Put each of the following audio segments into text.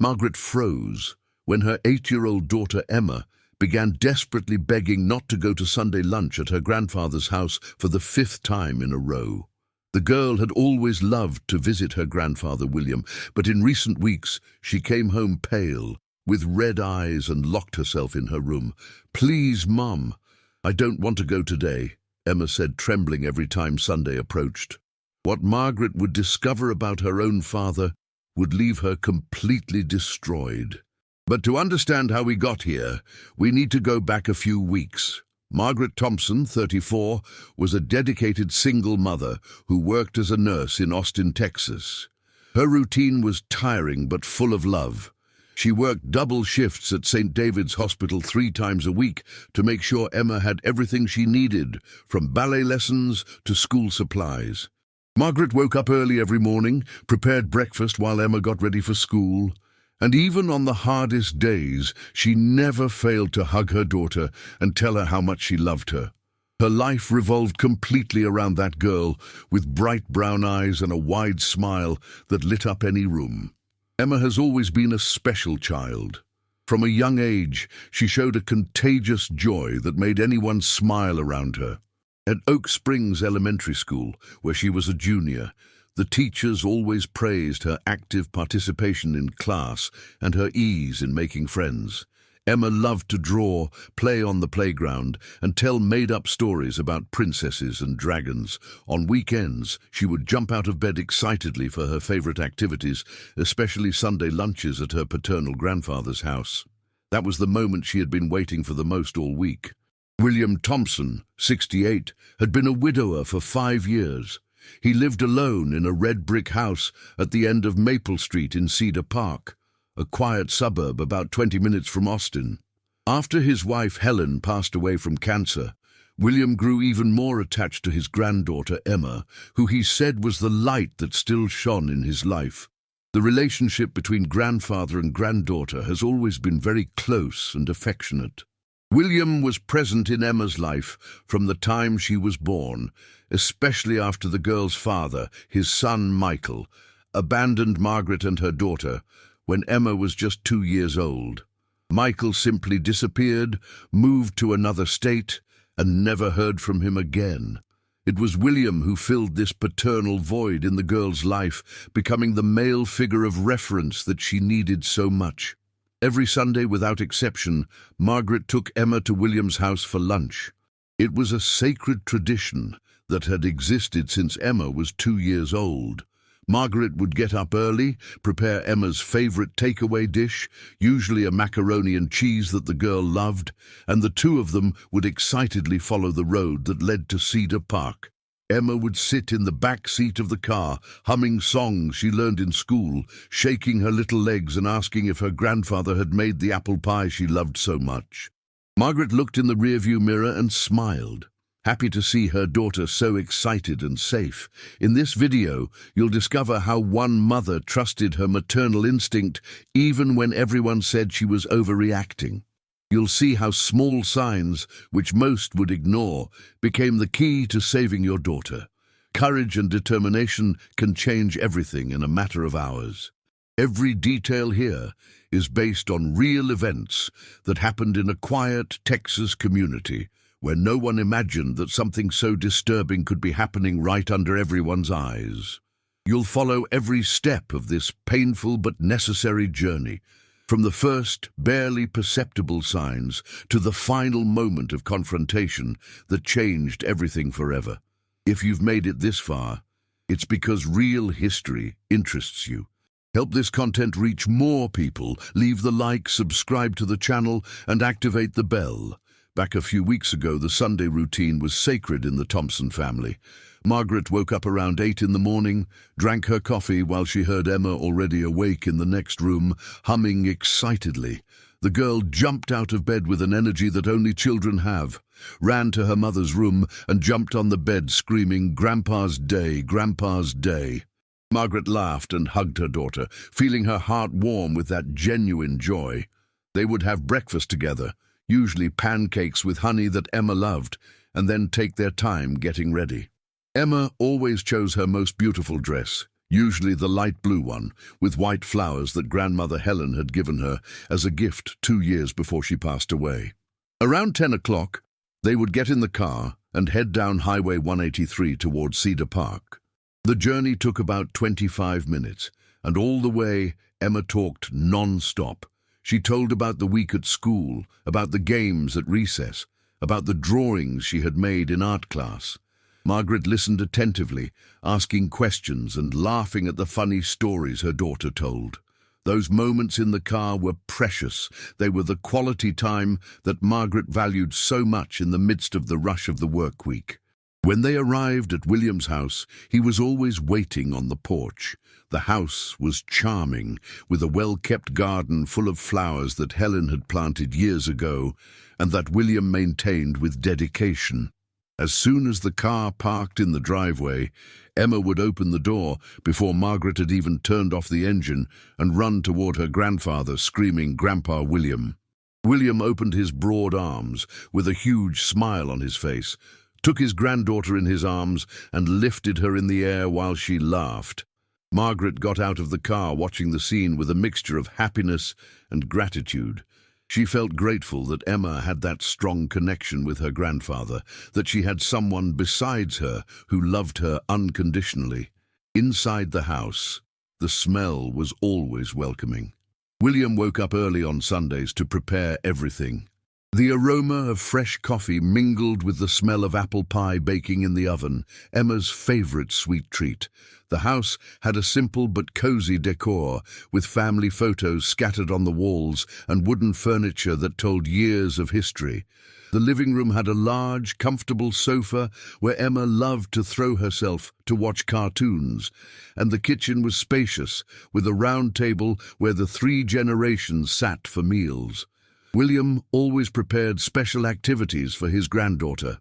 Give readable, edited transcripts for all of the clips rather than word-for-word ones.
Margaret froze when her 8-year-old daughter Emma began desperately begging not to go to Sunday lunch at her grandfather's house for the 5th time in a row. The girl had always loved to visit her grandfather William, but in recent weeks she came home pale, with red eyes, and locked herself in her room. "Please, Mum, I don't want to go today," Emma said, trembling every time Sunday approached. What Margaret would discover about her own father would leave her completely destroyed. But to understand how we got here, we need to go back a few weeks. Margaret Thompson, 34, was a dedicated single mother who worked as a nurse in Austin, Texas. Her routine was tiring but full of love. She worked double shifts at St. David's Hospital 3 times a week to make sure Emma had everything she needed, from ballet lessons to school supplies. Margaret woke up early every morning, prepared breakfast while Emma got ready for school. And even on the hardest days, she never failed to hug her daughter and tell her how much she loved her. Her life revolved completely around that girl, with bright brown eyes and a wide smile that lit up any room. Emma has always been a special child. From a young age, she showed a contagious joy that made anyone smile around her. At Oak Springs Elementary School, where she was a junior, the teachers always praised her active participation in class and her ease in making friends. Emma loved to draw, play on the playground, and tell made-up stories about princesses and dragons. On weekends, she would jump out of bed excitedly for her favorite activities, especially Sunday lunches at her paternal grandfather's house. That was the moment she had been waiting for the most all week. William Thompson, 68, had been a widower for 5 years. He lived alone in a red brick house at the end of Maple Street in Cedar Park, a quiet suburb about 20 minutes from Austin. After his wife Helen passed away from cancer, William grew even more attached to his granddaughter Emma, who he said was the light that still shone in his life. The relationship between grandfather and granddaughter has always been very close and affectionate. William was present in Emma's life from the time she was born, especially after the girl's father, his son Michael, abandoned Margaret and her daughter when Emma was just 2 years old. Michael simply disappeared, moved to another state, and never heard from him again. It was William who filled this paternal void in the girl's life, becoming the male figure of reference that she needed so much. Every Sunday, without exception, Margaret took Emma to William's house for lunch. It was a sacred tradition that had existed since Emma was 2 years old. Margaret would get up early, prepare Emma's favorite takeaway dish, usually a macaroni and cheese that the girl loved, and the two of them would excitedly follow the road that led to Cedar Park. Emma would sit in the back seat of the car, humming songs she learned in school, shaking her little legs and asking if her grandfather had made the apple pie she loved so much. Margaret looked in the rearview mirror and smiled, happy to see her daughter so excited and safe. In this video, you'll discover how one mother trusted her maternal instinct even when everyone said she was overreacting. You'll see how small signs, which most would ignore, became the key to saving your daughter. Courage and determination can change everything in a matter of hours. Every detail here is based on real events that happened in a quiet Texas community where no one imagined that something so disturbing could be happening right under everyone's eyes. You'll follow every step of this painful but necessary journey, from the first, barely perceptible signs to the final moment of confrontation that changed everything forever. If you've made it this far, it's because real history interests you. Help this content reach more people. Leave the like, subscribe to the channel, and activate the bell. Back a few weeks ago, the Sunday routine was sacred in the Thompson family. Margaret woke up around 8 in the morning, drank her coffee while she heard Emma already awake in the next room, humming excitedly. The girl jumped out of bed with an energy that only children have, ran to her mother's room, and jumped on the bed screaming, "Grandpa's day, Grandpa's day." Margaret laughed and hugged her daughter, feeling her heart warm with that genuine joy. They would have breakfast together, usually pancakes with honey that Emma loved, and then take their time getting ready. Emma always chose her most beautiful dress, usually the light blue one, with white flowers that grandmother Helen had given her as a gift 2 years before she passed away. Around 10 o'clock, they would get in the car and head down Highway 183 towards Cedar Park. The journey took about 25 minutes, and all the way Emma talked non-stop. She told about the week at school, about the games at recess, about the drawings she had made in art class. Margaret listened attentively, asking questions and laughing at the funny stories her daughter told. Those moments in the car were precious. They were the quality time that Margaret valued so much in the midst of the rush of the work week. When they arrived at William's house, he was always waiting on the porch. The house was charming, with a well-kept garden full of flowers that Helen had planted years ago and that William maintained with dedication. As soon as the car parked in the driveway, Emma would open the door before Margaret had even turned off the engine and run toward her grandfather, screaming, "Grandpa William." William opened his broad arms with a huge smile on his face, took his granddaughter in his arms and lifted her in the air while she laughed. Margaret got out of the car watching the scene with a mixture of happiness and gratitude. She felt grateful that Emma had that strong connection with her grandfather, that she had someone besides her who loved her unconditionally. Inside the house, the smell was always welcoming. William woke up early on Sundays to prepare everything. The aroma of fresh coffee mingled with the smell of apple pie baking in the oven, Emma's favorite sweet treat. The house had a simple but cozy decor, with family photos scattered on the walls and wooden furniture that told years of history. The living room had a large, comfortable sofa where Emma loved to throw herself to watch cartoons, and the kitchen was spacious, with a round table where the 3 generations sat for meals. William always prepared special activities for his granddaughter.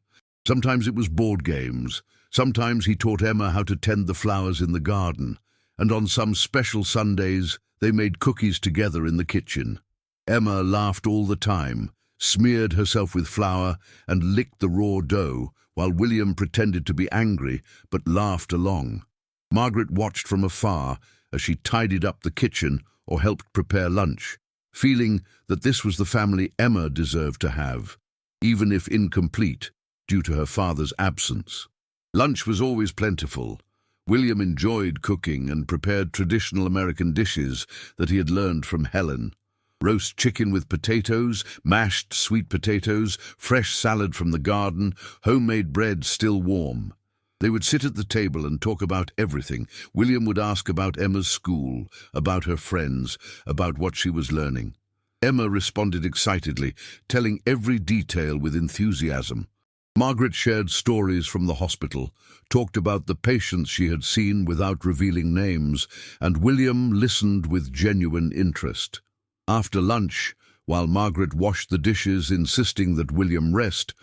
Sometimes it was board games. Sometimes he taught Emma how to tend the flowers in the garden. And on some special Sundays, they made cookies together in the kitchen. Emma laughed all the time, smeared herself with flour, and licked the raw dough, while William pretended to be angry, but laughed along. Margaret watched from afar as she tidied up the kitchen or helped prepare lunch, feeling that this was the family Emma deserved to have, even if incomplete due to her father's absence. Lunch was always plentiful. William enjoyed cooking and prepared traditional American dishes that he had learned from Helen. Roast chicken with potatoes, mashed sweet potatoes, fresh salad from the garden, homemade bread still warm. They would sit at the table and talk about everything. William would ask about Emma's school, about her friends, about what she was learning. Emma responded excitedly, telling every detail with enthusiasm. Margaret shared stories from the hospital, talked about the patients she had seen without revealing names, and William listened with genuine interest. After lunch, while Margaret washed the dishes, insisting that William rest,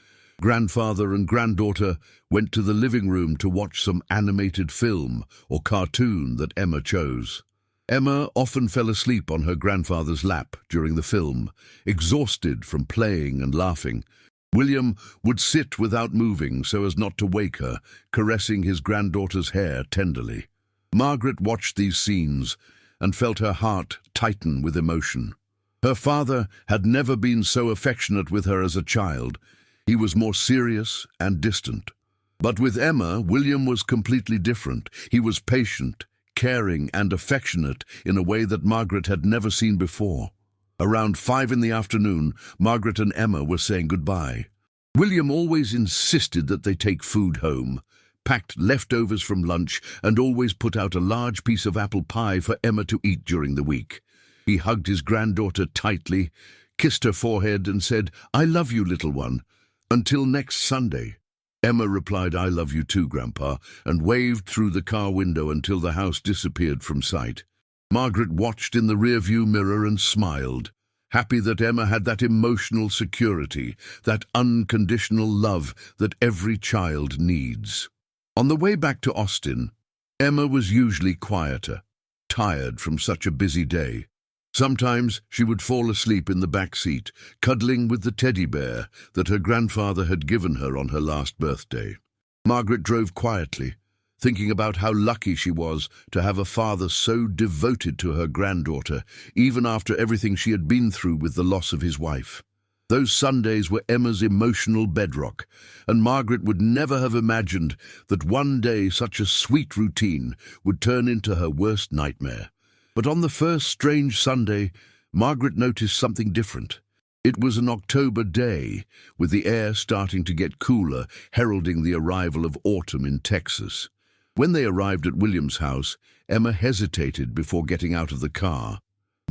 grandfather and granddaughter went to the living room to watch some animated film or cartoon that Emma chose. Emma often fell asleep on her grandfather's lap during the film, exhausted from playing and laughing. William would sit without moving so as not to wake her, caressing his granddaughter's hair tenderly. Margaret watched these scenes and felt her heart tighten with emotion. Her father had never been so affectionate with her as a child. He was more serious and distant. But with Emma, William was completely different. He was patient, caring, and affectionate in a way that Margaret had never seen before. Around 5 in the afternoon, Margaret and Emma were saying goodbye. William always insisted that they take food home, packed leftovers from lunch, and always put out a large piece of apple pie for Emma to eat during the week. He hugged his granddaughter tightly, kissed her forehead, and said, "I love you, little one. Until next Sunday." Emma replied, "I love you too, Grandpa," and waved through the car window until the house disappeared from sight. Margaret watched in the rearview mirror and smiled, happy that Emma had that emotional security, that unconditional love that every child needs. On the way back to Austin, Emma was usually quieter, tired from such a busy day. Sometimes she would fall asleep in the back seat, cuddling with the teddy bear that her grandfather had given her on her last birthday. Margaret drove quietly, thinking about how lucky she was to have a father so devoted to her granddaughter, even after everything she had been through with the loss of his wife. Those Sundays were Emma's emotional bedrock, and Margaret would never have imagined that one day such a sweet routine would turn into her worst nightmare. But on the first strange Sunday, Margaret noticed something different. It was an October day, with the air starting to get cooler, heralding the arrival of autumn in Texas. When they arrived at William's house, Emma hesitated before getting out of the car.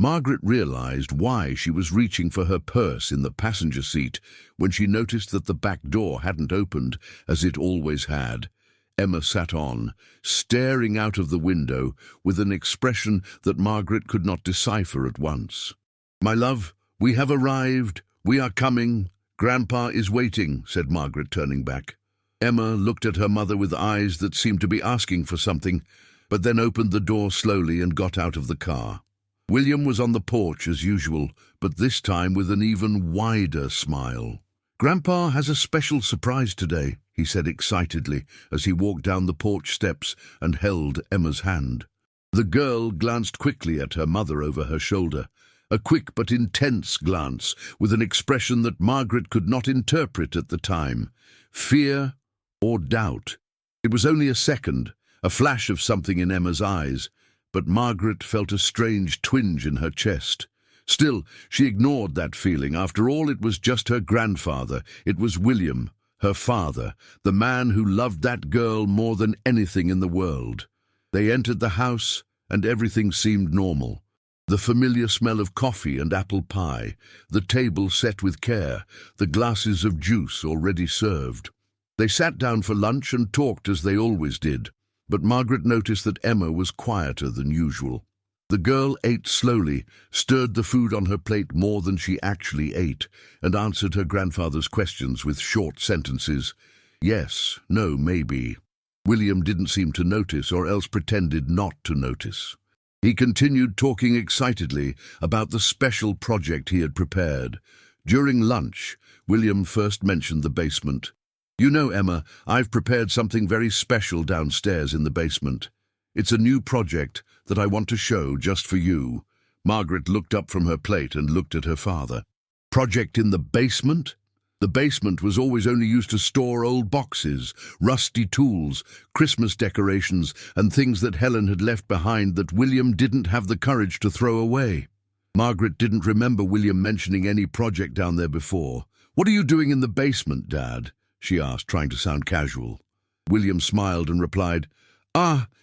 Margaret realized why she was reaching for her purse in the passenger seat when she noticed that the back door hadn't opened, as it always had. Emma sat on, staring out of the window with an expression that Margaret could not decipher at once. "My love, we have arrived. We are coming. Grandpa is waiting," said Margaret, turning back. Emma looked at her mother with eyes that seemed to be asking for something, but then opened the door slowly and got out of the car. William was on the porch as usual, but this time with an even wider smile. "Grandpa has a special surprise today," he said excitedly as he walked down the porch steps and held Emma's hand. The girl glanced quickly at her mother over her shoulder, a quick but intense glance with an expression that Margaret could not interpret at the time. Fear or doubt. It was only a second, a flash of something in Emma's eyes, but Margaret felt a strange twinge in her chest. Still, she ignored that feeling. After all, it was just her grandfather. It was William, her father, the man who loved that girl more than anything in the world. They entered the house, and everything seemed normal. The familiar smell of coffee and apple pie, the table set with care, the glasses of juice already served. They sat down for lunch and talked as they always did, but Margaret noticed that Emma was quieter than usual. The girl ate slowly, stirred the food on her plate more than she actually ate, and answered her grandfather's questions with short sentences. Yes, no, maybe. William didn't seem to notice, or else pretended not to notice. He continued talking excitedly about the special project he had prepared. During lunch, William first mentioned the basement. "You know, Emma, I've prepared something very special downstairs in the basement. It's a new project that I want to show just for you." Margaret looked up from her plate and looked at her father. "Project in the basement?" The basement was always only used to store old boxes, rusty tools, Christmas decorations, and things that Helen had left behind that William didn't have the courage to throw away. Margaret didn't remember William mentioning any project down there before. "What are you doing in the basement, Dad?" she asked, trying to sound casual. William smiled and replied,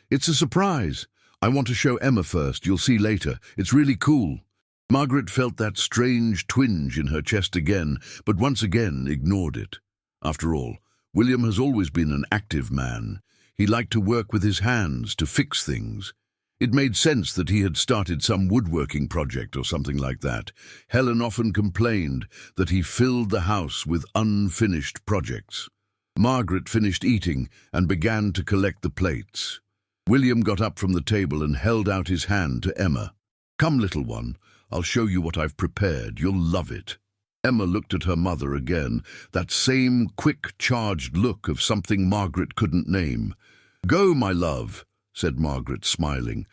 "It's a surprise. I want to show Emma first. You'll see later. It's really cool." Margaret felt that strange twinge in her chest again, but once again ignored it. After all, William has always been an active man. He liked to work with his hands, to fix things. It made sense that he had started some woodworking project or something like that. Helen often complained that he filled the house with unfinished projects. Margaret finished eating and began to collect the plates. William got up from the table and held out his hand to Emma. "Come, little one, I'll show you what I've prepared. You'll love it." Emma looked at her mother again, that same quick, charged look of something Margaret couldn't name. "Go, my love," said Margaret, smiling.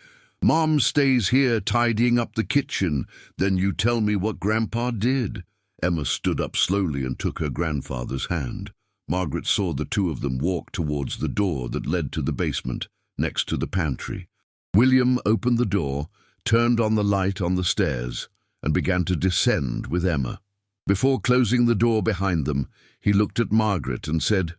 "Mom stays here tidying up the kitchen. Then you tell me what Grandpa did." Emma stood up slowly and took her grandfather's hand. Margaret saw the two of them walk towards the door that led to the basement, next to the pantry. William opened the door, turned on the light on the stairs, and began to descend with Emma. Before closing the door behind them, he looked at Margaret and said,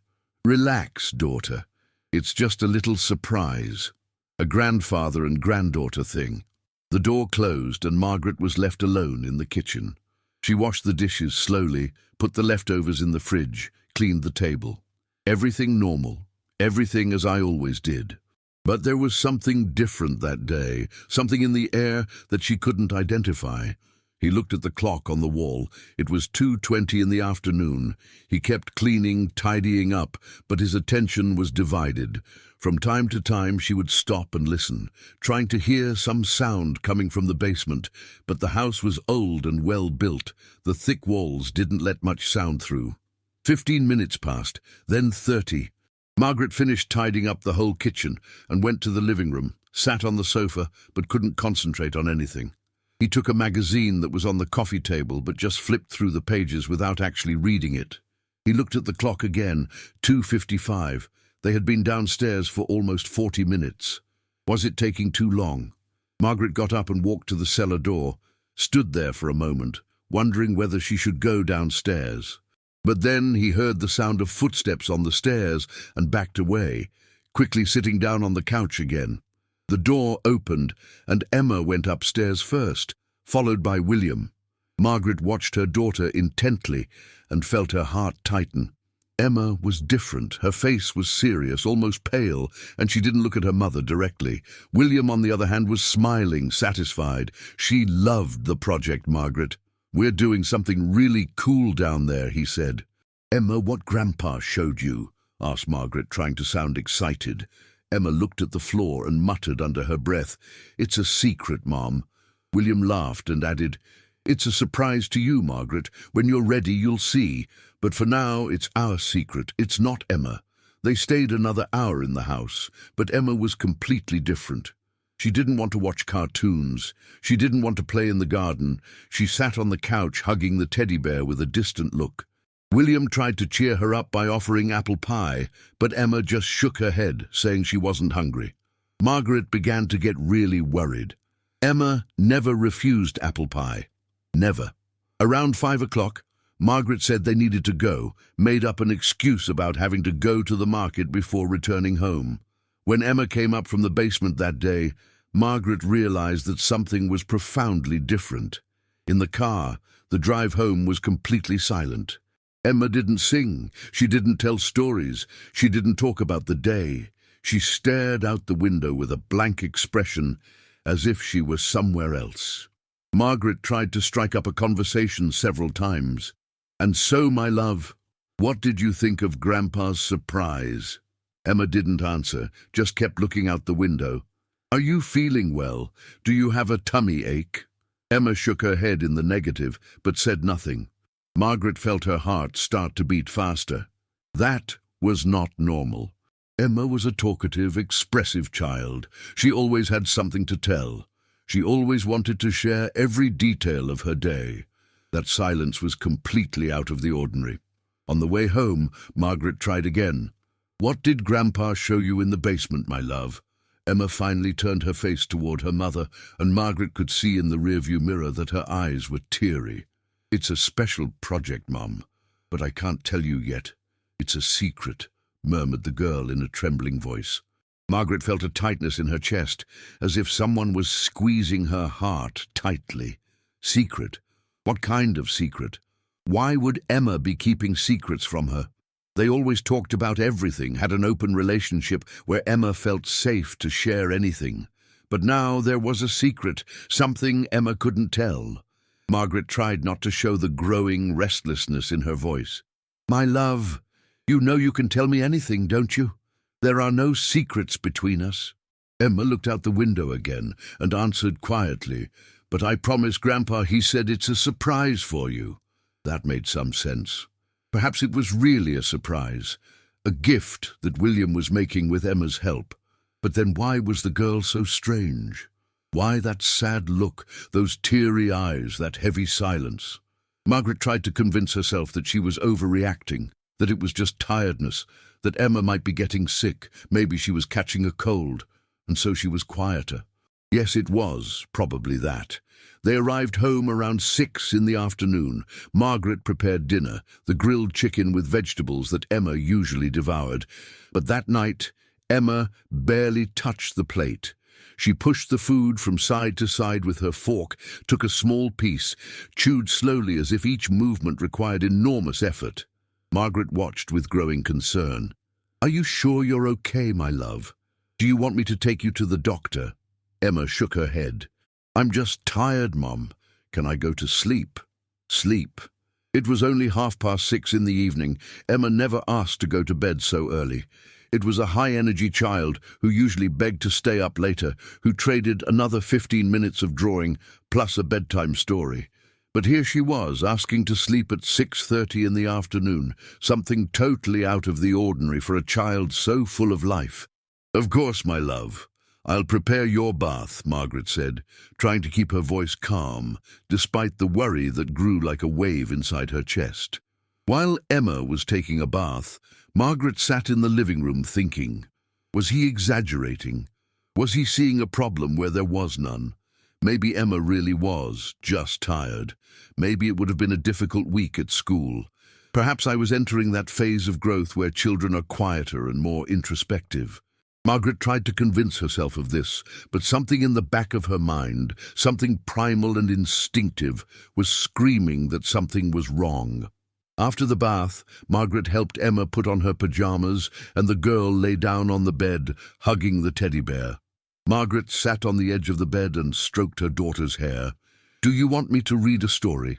"Relax, daughter. It's just a little surprise. A grandfather and granddaughter thing." The door closed and Margaret was left alone in the kitchen. She washed the dishes slowly, put the leftovers in the fridge, cleaned the table. Everything normal, everything as I always did. But there was something different that day, something in the air that she couldn't identify. He looked at the clock on the wall. It was 2:20 in the afternoon. He kept cleaning, tidying up, but his attention was divided. From time to time she would stop and listen, trying to hear some sound coming from the basement, but the house was old and well built. The thick walls didn't let much sound through. 15 minutes passed, then 30. Margaret finished tidying up the whole kitchen and went to the living room, sat on the sofa but couldn't concentrate on anything. He took a magazine that was on the coffee table but just flipped through the pages without actually reading it. He looked at the clock again, 2:55. They had been downstairs for almost 40 minutes. Was it taking too long? Margaret got up and walked to the cellar door, stood there for a moment, wondering whether she should go downstairs. But then he heard the sound of footsteps on the stairs and backed away, quickly sitting down on the couch again. The door opened and Emma went upstairs first, followed by William. Margaret watched her daughter intently and felt her heart tighten. Emma was different. Her face was serious, almost pale, and she didn't look at her mother directly. William, on the other hand, was smiling, satisfied. She loved the project, Margaret. "We're doing something really cool down there," he said. "Emma, what Grandpa showed you?" asked Margaret, trying to sound excited. Emma looked at the floor and muttered under her breath, "It's a secret, Mom." William laughed and added, "It's a surprise to you, Margaret. When you're ready, you'll see. But for now, it's our secret. It's not Emma." They stayed another hour in the house, but Emma was completely different. She didn't want to watch cartoons. She didn't want to play in the garden. She sat on the couch hugging the teddy bear with a distant look. William tried to cheer her up by offering apple pie, but Emma just shook her head, saying she wasn't hungry. Margaret began to get really worried. Emma never refused apple pie. Never. Around 5 o'clock, Margaret said they needed to go, made up an excuse about having to go to the market before returning home. When Emma came up from the basement that day, Margaret realized that something was profoundly different. In the car, the drive home was completely silent. Emma didn't sing, she didn't tell stories, she didn't talk about the day. She stared out the window with a blank expression, as if she was somewhere else. Margaret tried to strike up a conversation several times. "And so, my love, what did you think of Grandpa's surprise?" Emma didn't answer, just kept looking out the window. "Are you feeling well? Do you have a tummy ache?" Emma shook her head in the negative, but said nothing. Margaret felt her heart start to beat faster. That was not normal. Emma was a talkative, expressive child. She always had something to tell. She always wanted to share every detail of her day. That silence was completely out of the ordinary. On the way home, Margaret tried again. "What did Grandpa show you in the basement, my love?" Emma finally turned her face toward her mother, and Margaret could see in the rearview mirror that her eyes were teary. "It's a special project, Mom, but I can't tell you yet. It's a secret," murmured the girl in a trembling voice. Margaret felt a tightness in her chest, as if someone was squeezing her heart tightly. Secret? What kind of secret? Why would Emma be keeping secrets from her? They always talked about everything, had an open relationship where Emma felt safe to share anything. But now there was a secret, something Emma couldn't tell. Margaret tried not to show the growing restlessness in her voice. "My love, you know you can tell me anything, don't you? There are no secrets between us." Emma looked out the window again and answered quietly, "But I promised Grandpa, he said it's a surprise for you." That made some sense. Perhaps it was really a surprise, a gift that William was making with Emma's help. But then why was the girl so strange? Why that sad look, those teary eyes, that heavy silence? Margaret tried to convince herself that she was overreacting, that it was just tiredness, that Emma might be getting sick, maybe she was catching a cold, and so she was quieter. Yes, it was probably that. They arrived home around 6 in the afternoon. Margaret prepared dinner, the grilled chicken with vegetables that Emma usually devoured. But that night, Emma barely touched the plate. She pushed the food from side to side with her fork, took a small piece, chewed slowly as if each movement required enormous effort. Margaret watched with growing concern. "Are you sure you're okay, my love? Do you want me to take you to the doctor?" Emma shook her head. "I'm just tired, Mom. Can I go to sleep?" Sleep. It was only 6:30 in the evening. Emma never asked to go to bed so early. It was a high-energy child who usually begged to stay up later, who traded another 15 minutes of drawing plus a bedtime story. But here she was, asking to sleep at 6:30 in the afternoon, something totally out of the ordinary for a child so full of life. "Of course, my love. I'll prepare your bath," Margaret said, trying to keep her voice calm, despite the worry that grew like a wave inside her chest. While Emma was taking a bath, Margaret sat in the living room thinking. Was he exaggerating? Was he seeing a problem where there was none? Maybe Emma really was just tired. Maybe it would have been a difficult week at school. Perhaps I was entering that phase of growth where children are quieter and more introspective. Margaret tried to convince herself of this, but something in the back of her mind, something primal and instinctive, was screaming that something was wrong. After the bath, Margaret helped Emma put on her pajamas, and the girl lay down on the bed, hugging the teddy bear. Margaret sat on the edge of the bed and stroked her daughter's hair. "Do you want me to read a story?"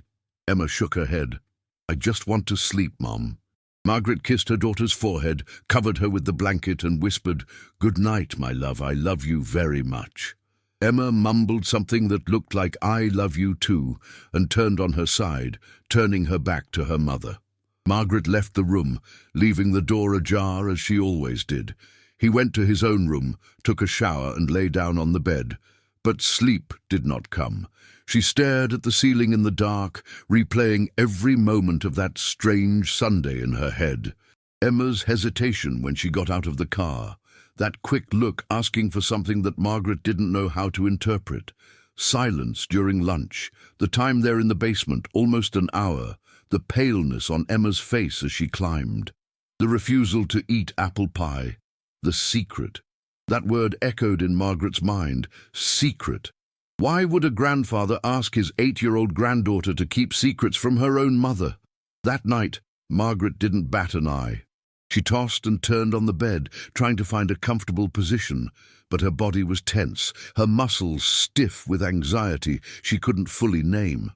Emma shook her head. "I just want to sleep, Mom." Margaret kissed her daughter's forehead, covered her with the blanket, and whispered, "Good night, my love, I love you very much." Emma mumbled something that looked like "I love you too," and turned on her side, turning her back to her mother. Margaret left the room, leaving the door ajar as she always did. He went to his own room, took a shower, and lay down on the bed. But sleep did not come. She stared at the ceiling in the dark, replaying every moment of that strange Sunday in her head. Emma's hesitation when she got out of the car, that quick look asking for something that Margaret didn't know how to interpret, silence during lunch, the time there in the basement, almost an hour, the paleness on Emma's face as she climbed, the refusal to eat apple pie, the secret. That word echoed in Margaret's mind, secret. Why would a grandfather ask his 8-year-old granddaughter to keep secrets from her own mother? That night, Margaret didn't bat an eye. She tossed and turned on the bed, trying to find a comfortable position, but her body was tense, her muscles stiff with anxiety she couldn't fully name.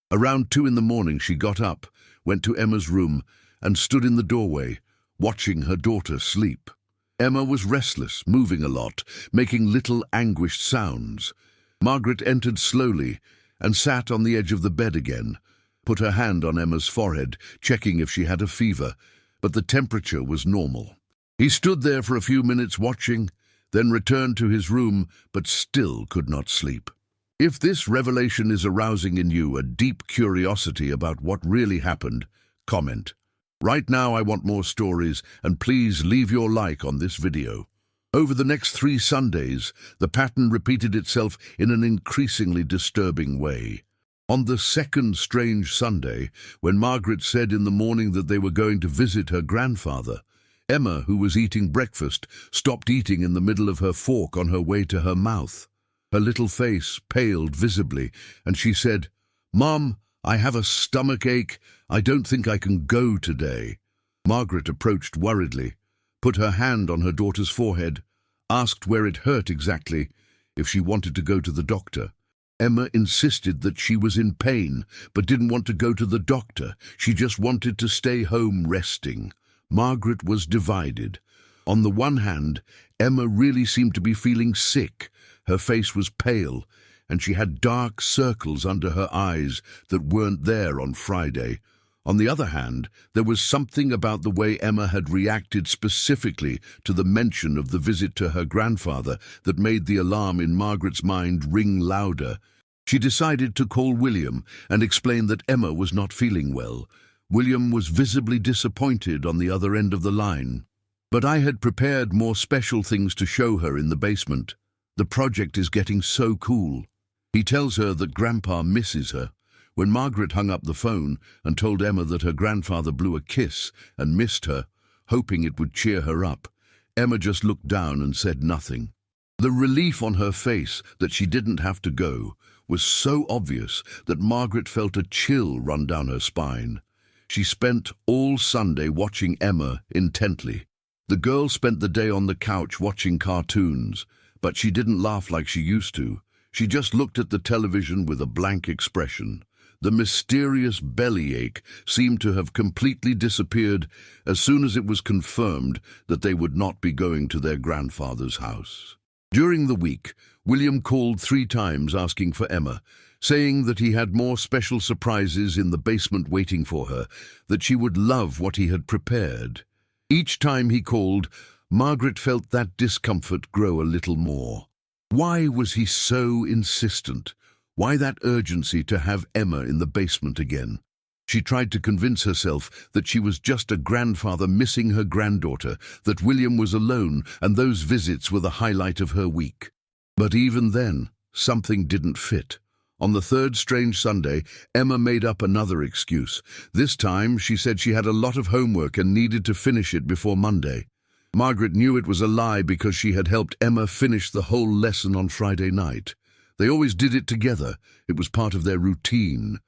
Around 2 in the morning she got up, went to Emma's room, and stood in the doorway, watching her daughter sleep. Emma was restless, moving a lot, making little anguished sounds. Margaret entered slowly and sat on the edge of the bed again, put her hand on Emma's forehead, checking if she had a fever, but the temperature was normal. He stood there for a few minutes watching, then returned to his room, but still could not sleep. If this revelation is arousing in you a deep curiosity about what really happened, comment. Right now I want more stories, and please leave your like on this video. Over the next 3 Sundays, the pattern repeated itself in an increasingly disturbing way. On the second strange Sunday, when Margaret said in the morning that they were going to visit her grandfather, Emma, who was eating breakfast, stopped eating in the middle of her fork on her way to her mouth. Her little face paled visibly, and she said, "Mom, I have a stomach ache. I don't think I can go today." Margaret approached worriedly, put her hand on her daughter's forehead, asked where it hurt exactly, if she wanted to go to the doctor. Emma insisted that she was in pain, but didn't want to go to the doctor. She just wanted to stay home resting. Margaret was divided. On the one hand, Emma really seemed to be feeling sick. Her face was pale, and she had dark circles under her eyes that weren't there on Friday. On the other hand, there was something about the way Emma had reacted specifically to the mention of the visit to her grandfather that made the alarm in Margaret's mind ring louder. She decided to call William and explain that Emma was not feeling well. William was visibly disappointed on the other end of the line. "But I had prepared more special things to show her in the basement. The project is getting so cool." He tells her that Grandpa misses her. When Margaret hung up the phone and told Emma that her grandfather blew a kiss and missed her, hoping it would cheer her up, Emma just looked down and said nothing. The relief on her face that she didn't have to go was so obvious that Margaret felt a chill run down her spine. She spent all Sunday watching Emma intently. The girl spent the day on the couch watching cartoons, but she didn't laugh like she used to. She just looked at the television with a blank expression. The mysterious bellyache seemed to have completely disappeared as soon as it was confirmed that they would not be going to their grandfather's house. During the week, William called 3 times asking for Emma, saying that he had more special surprises in the basement waiting for her, that she would love what he had prepared. Each time he called, Margaret felt that discomfort grow a little more. Why was he so insistent? Why that urgency to have Emma in the basement again? She tried to convince herself that she was just a grandfather missing her granddaughter, that William was alone and those visits were the highlight of her week. But even then, something didn't fit. On the third strange Sunday, Emma made up another excuse. This time, she said she had a lot of homework and needed to finish it before Monday. Margaret knew it was a lie because she had helped Emma finish the whole lesson on Friday night. They always did it together. It was part of their routine.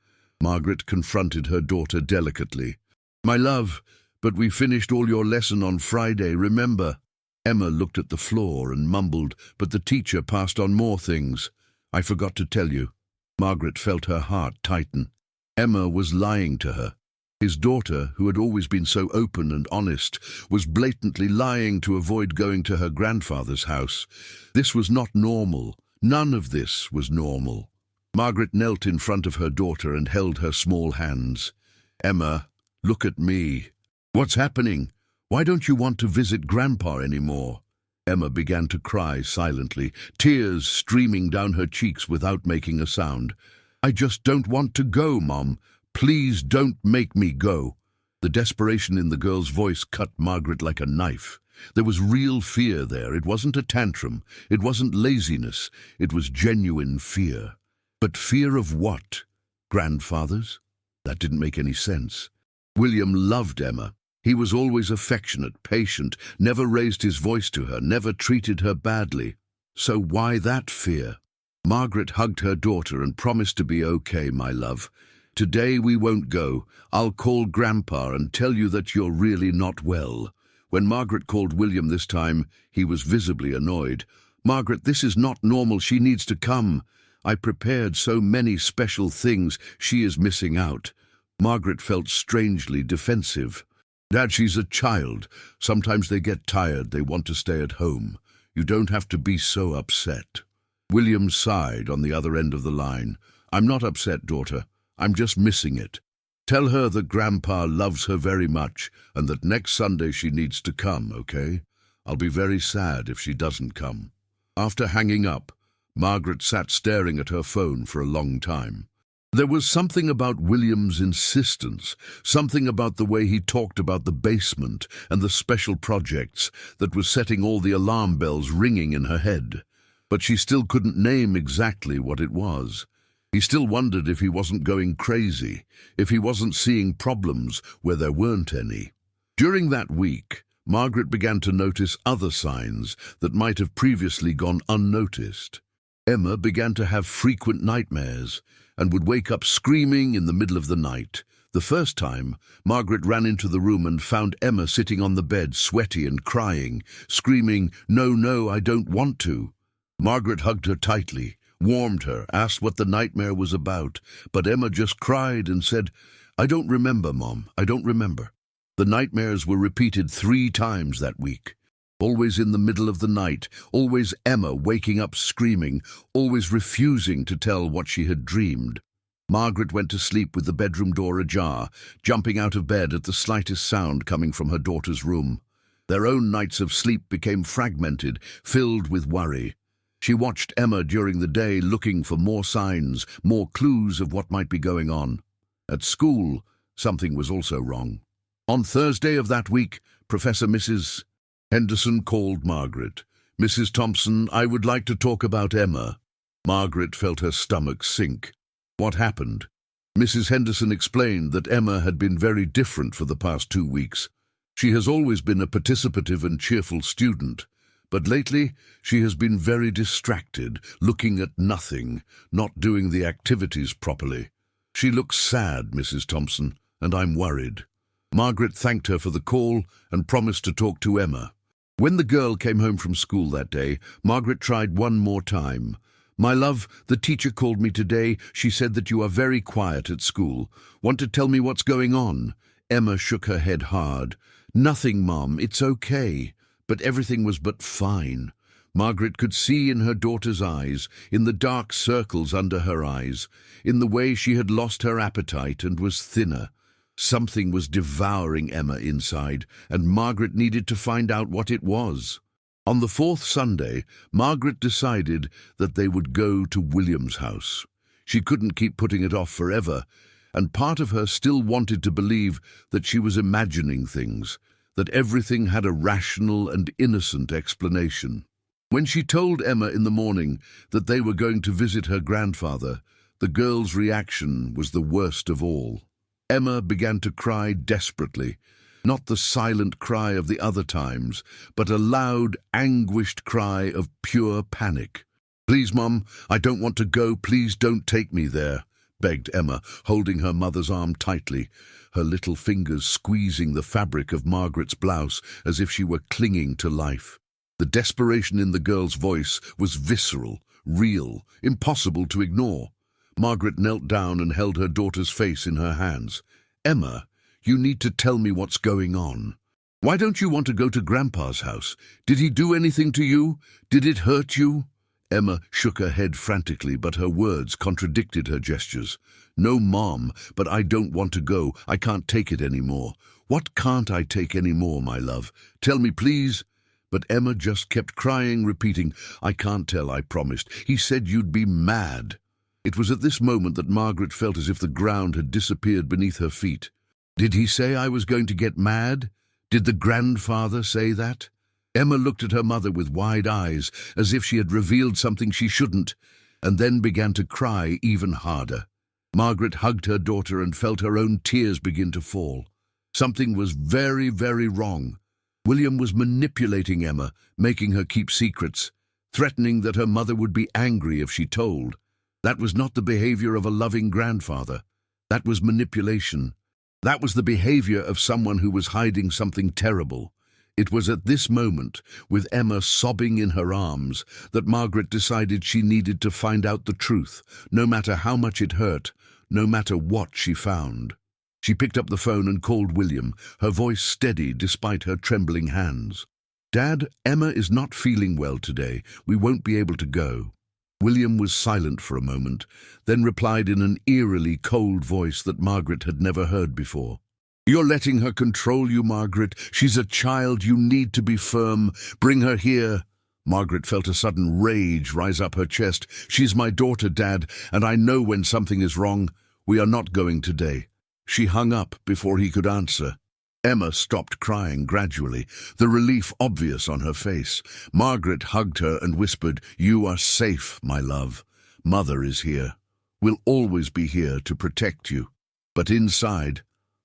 Margaret confronted her daughter delicately. "My love, but we finished all your lesson on Friday, remember?" Emma looked at the floor and mumbled, "But the teacher passed on more things. I forgot to tell you." Margaret felt her heart tighten. Emma was lying to her. His daughter, who had always been so open and honest, was blatantly lying to avoid going to her grandfather's house. This was not normal. None of this was normal. Margaret knelt in front of her daughter and held her small hands. "Emma, look at me. What's happening? Why don't you want to visit Grandpa anymore?" Emma began to cry silently, tears streaming down her cheeks without making a sound. "I just don't want to go, Mom. Please don't make me go." The desperation in the girl's voice cut Margaret like a knife. There was real fear there. It wasn't a tantrum. It wasn't laziness. It was genuine fear. But fear of what? Grandfathers? That didn't make any sense. William loved Emma. He was always affectionate, patient, never raised his voice to her, never treated her badly. So why that fear? Margaret hugged her daughter and promised to be okay, my love. "Today we won't go. I'll call Grandpa and tell you that you're really not well." When Margaret called William this time, he was visibly annoyed. "Margaret, this is not normal. She needs to come. I prepared so many special things. She is missing out." Margaret felt strangely defensive. "Dad, she's a child. Sometimes they get tired. They want to stay at home. You don't have to be so upset." William sighed on the other end of the line. "I'm not upset, daughter. I'm just missing it. Tell her that Grandpa loves her very much and that next Sunday she needs to come, okay? I'll be very sad if she doesn't come." After hanging up, Margaret sat staring at her phone for a long time. There was something about William's insistence, something about the way he talked about the basement and the special projects that was setting all the alarm bells ringing in her head. But she still couldn't name exactly what it was. He still wondered if he wasn't going crazy, if he wasn't seeing problems where there weren't any. During that week, Margaret began to notice other signs that might have previously gone unnoticed. Emma began to have frequent nightmares and would wake up screaming in the middle of the night. The first time, Margaret ran into the room and found Emma sitting on the bed, sweaty and crying, screaming, "No, no, I don't want to." Margaret hugged her tightly, warmed her, asked what the nightmare was about, but Emma just cried and said, "I don't remember, Mom, I don't remember." The nightmares were repeated 3 times that week. Always in the middle of the night, always Emma waking up screaming, always refusing to tell what she had dreamed. Margaret went to sleep with the bedroom door ajar, jumping out of bed at the slightest sound coming from her daughter's room. Their own nights of sleep became fragmented, filled with worry. She watched Emma during the day, looking for more signs, more clues of what might be going on. At school, something was also wrong. On Thursday of that week, Mrs. Henderson called Margaret. "Mrs. Thompson, I would like to talk about Emma." Margaret felt her stomach sink. What happened? Mrs. Henderson explained that Emma had been very different for the past 2 weeks. She has always been a participative and cheerful student, but lately she has been very distracted, looking at nothing, not doing the activities properly. She looks sad, Mrs. Thompson, and I'm worried. Margaret thanked her for the call and promised to talk to Emma. When the girl came home from school that day, Margaret tried one more time. "My love, the teacher called me today. She said that you are very quiet at school. Want to tell me what's going on?" Emma shook her head hard. "Nothing, Mom. It's okay." But everything was but fine. Margaret could see in her daughter's eyes, in the dark circles under her eyes, in the way she had lost her appetite and was thinner. Something was devouring Emma inside, and Margaret needed to find out what it was. On the fourth Sunday, Margaret decided that they would go to William's house. She couldn't keep putting it off forever, and part of her still wanted to believe that she was imagining things, that everything had a rational and innocent explanation. When she told Emma in the morning that they were going to visit her grandfather, the girl's reaction was the worst of all. Emma began to cry desperately, not the silent cry of the other times, but a loud, anguished cry of pure panic. "Please, Mum, I don't want to go. Please don't take me there," begged Emma, holding her mother's arm tightly, her little fingers squeezing the fabric of Margaret's blouse as if she were clinging to life. The desperation in the girl's voice was visceral, real, impossible to ignore. Margaret knelt down and held her daughter's face in her hands. "Emma, you need to tell me what's going on. Why don't you want to go to Grandpa's house? Did he do anything to you? Did it hurt you?" Emma shook her head frantically, but her words contradicted her gestures. "No, Mom, but I don't want to go. I can't take it anymore." "What can't I take anymore, my love? Tell me, please." But Emma just kept crying, repeating, "I can't tell, I promised. He said you'd be mad." It was at this moment that Margaret felt as if the ground had disappeared beneath her feet. Did he say I was going to get mad? Did the grandfather say that? Emma looked at her mother with wide eyes, as if she had revealed something she shouldn't, and then began to cry even harder. Margaret hugged her daughter and felt her own tears begin to fall. Something was very, very wrong. William was manipulating Emma, making her keep secrets, threatening that her mother would be angry if she told. That was not the behavior of a loving grandfather. That was manipulation. That was the behavior of someone who was hiding something terrible. It was at this moment, with Emma sobbing in her arms, that Margaret decided she needed to find out the truth, no matter how much it hurt, no matter what she found. She picked up the phone and called William, her voice steady despite her trembling hands. "Dad, Emma is not feeling well today. We won't be able to go." William was silent for a moment, then replied in an eerily cold voice that Margaret had never heard before. "You're letting her control you, Margaret. She's a child. You need to be firm. Bring her here." Margaret felt a sudden rage rise up her chest. "She's my daughter, Dad, and I know when something is wrong. We are not going today." She hung up before he could answer. Emma stopped crying gradually, the relief obvious on her face. Margaret hugged her and whispered, "You are safe, my love. Mother is here. We'll always be here to protect you." But inside,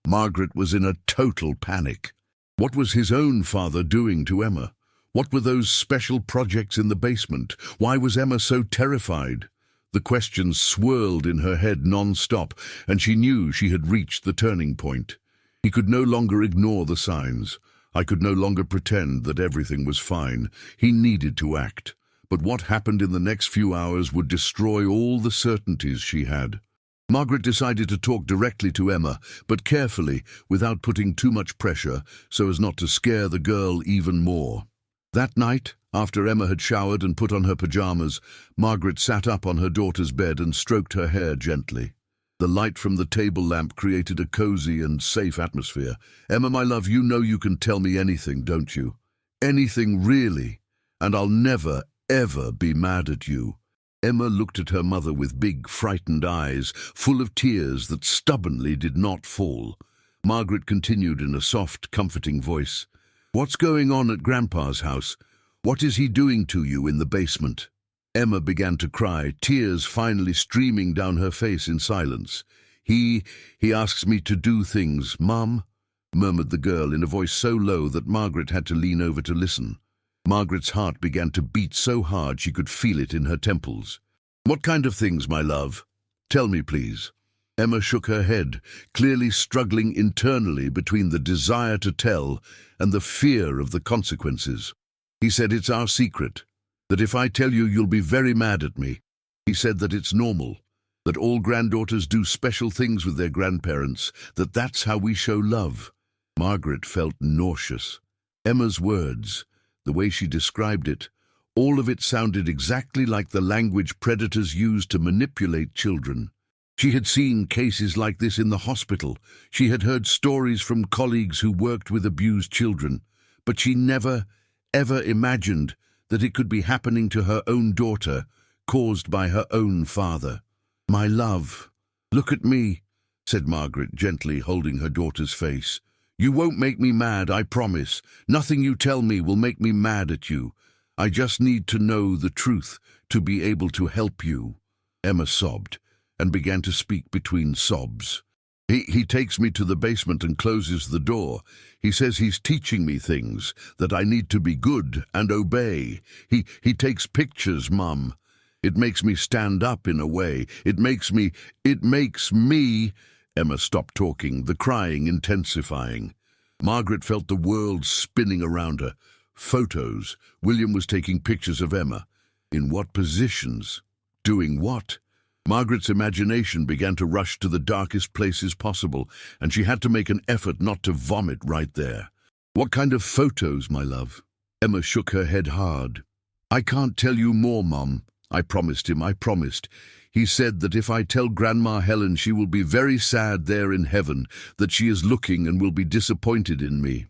Margaret was in a total panic. What was his own father doing to Emma? What were those special projects in the basement? Why was Emma so terrified? The questions swirled in her head non-stop, and she knew she had reached the turning point. He could no longer ignore the signs. I could no longer pretend that everything was fine. He needed to act. But what happened in the next few hours would destroy all the certainties she had. Margaret decided to talk directly to Emma, but carefully, without putting too much pressure, so as not to scare the girl even more. That night, after Emma had showered and put on her pajamas, Margaret sat up on her daughter's bed and stroked her hair gently. The light from the table lamp created a cozy and safe atmosphere. "Emma, my love, you know you can tell me anything, don't you? Anything, really. And I'll never, ever be mad at you." Emma looked at her mother with big, frightened eyes, full of tears that stubbornly did not fall. Margaret continued in a soft, comforting voice, "What's going on at Grandpa's house? What is he doing to you in the basement?" Emma began to cry, tears finally streaming down her face in silence. He asks me to do things, Mum," murmured the girl in a voice so low that Margaret had to lean over to listen. Margaret's heart began to beat so hard she could feel it in her temples. "What kind of things, my love? Tell me, please." Emma shook her head, clearly struggling internally between the desire to tell and the fear of the consequences. "He said it's our secret, that if I tell you, you'll be very mad at me. He said that it's normal, that all granddaughters do special things with their grandparents, that that's how we show love." Margaret felt nauseous. Emma's words, the way she described it, All of it sounded exactly like the language predators use to manipulate children. She had seen cases like this in the hospital. She had heard stories from colleagues who worked with abused children, but she never, ever imagined that it could be happening to her own daughter, caused by her own father. "My love, look at me," said Margaret, gently holding her daughter's face. "You won't make me mad, I promise. Nothing you tell me will make me mad at you. I just need to know the truth to be able to help you." Emma sobbed and began to speak between sobs. He takes me to the basement and closes the door. He says he's teaching me things, that I need to be good and obey. He takes pictures, Mum. It makes me stand up in a way. It makes me... Emma stopped talking, the crying intensifying. Margaret felt the world spinning around her. Photos. William was taking pictures of Emma. In what positions? Doing what? Margaret's imagination began to rush to the darkest places possible, and she had to make an effort not to vomit right there. "What kind of photos, my love?" Emma shook her head hard. "I can't tell you more, Mum. I promised him, I promised. He said that if I tell Grandma Helen, she will be very sad there in heaven, that she is looking and will be disappointed in me."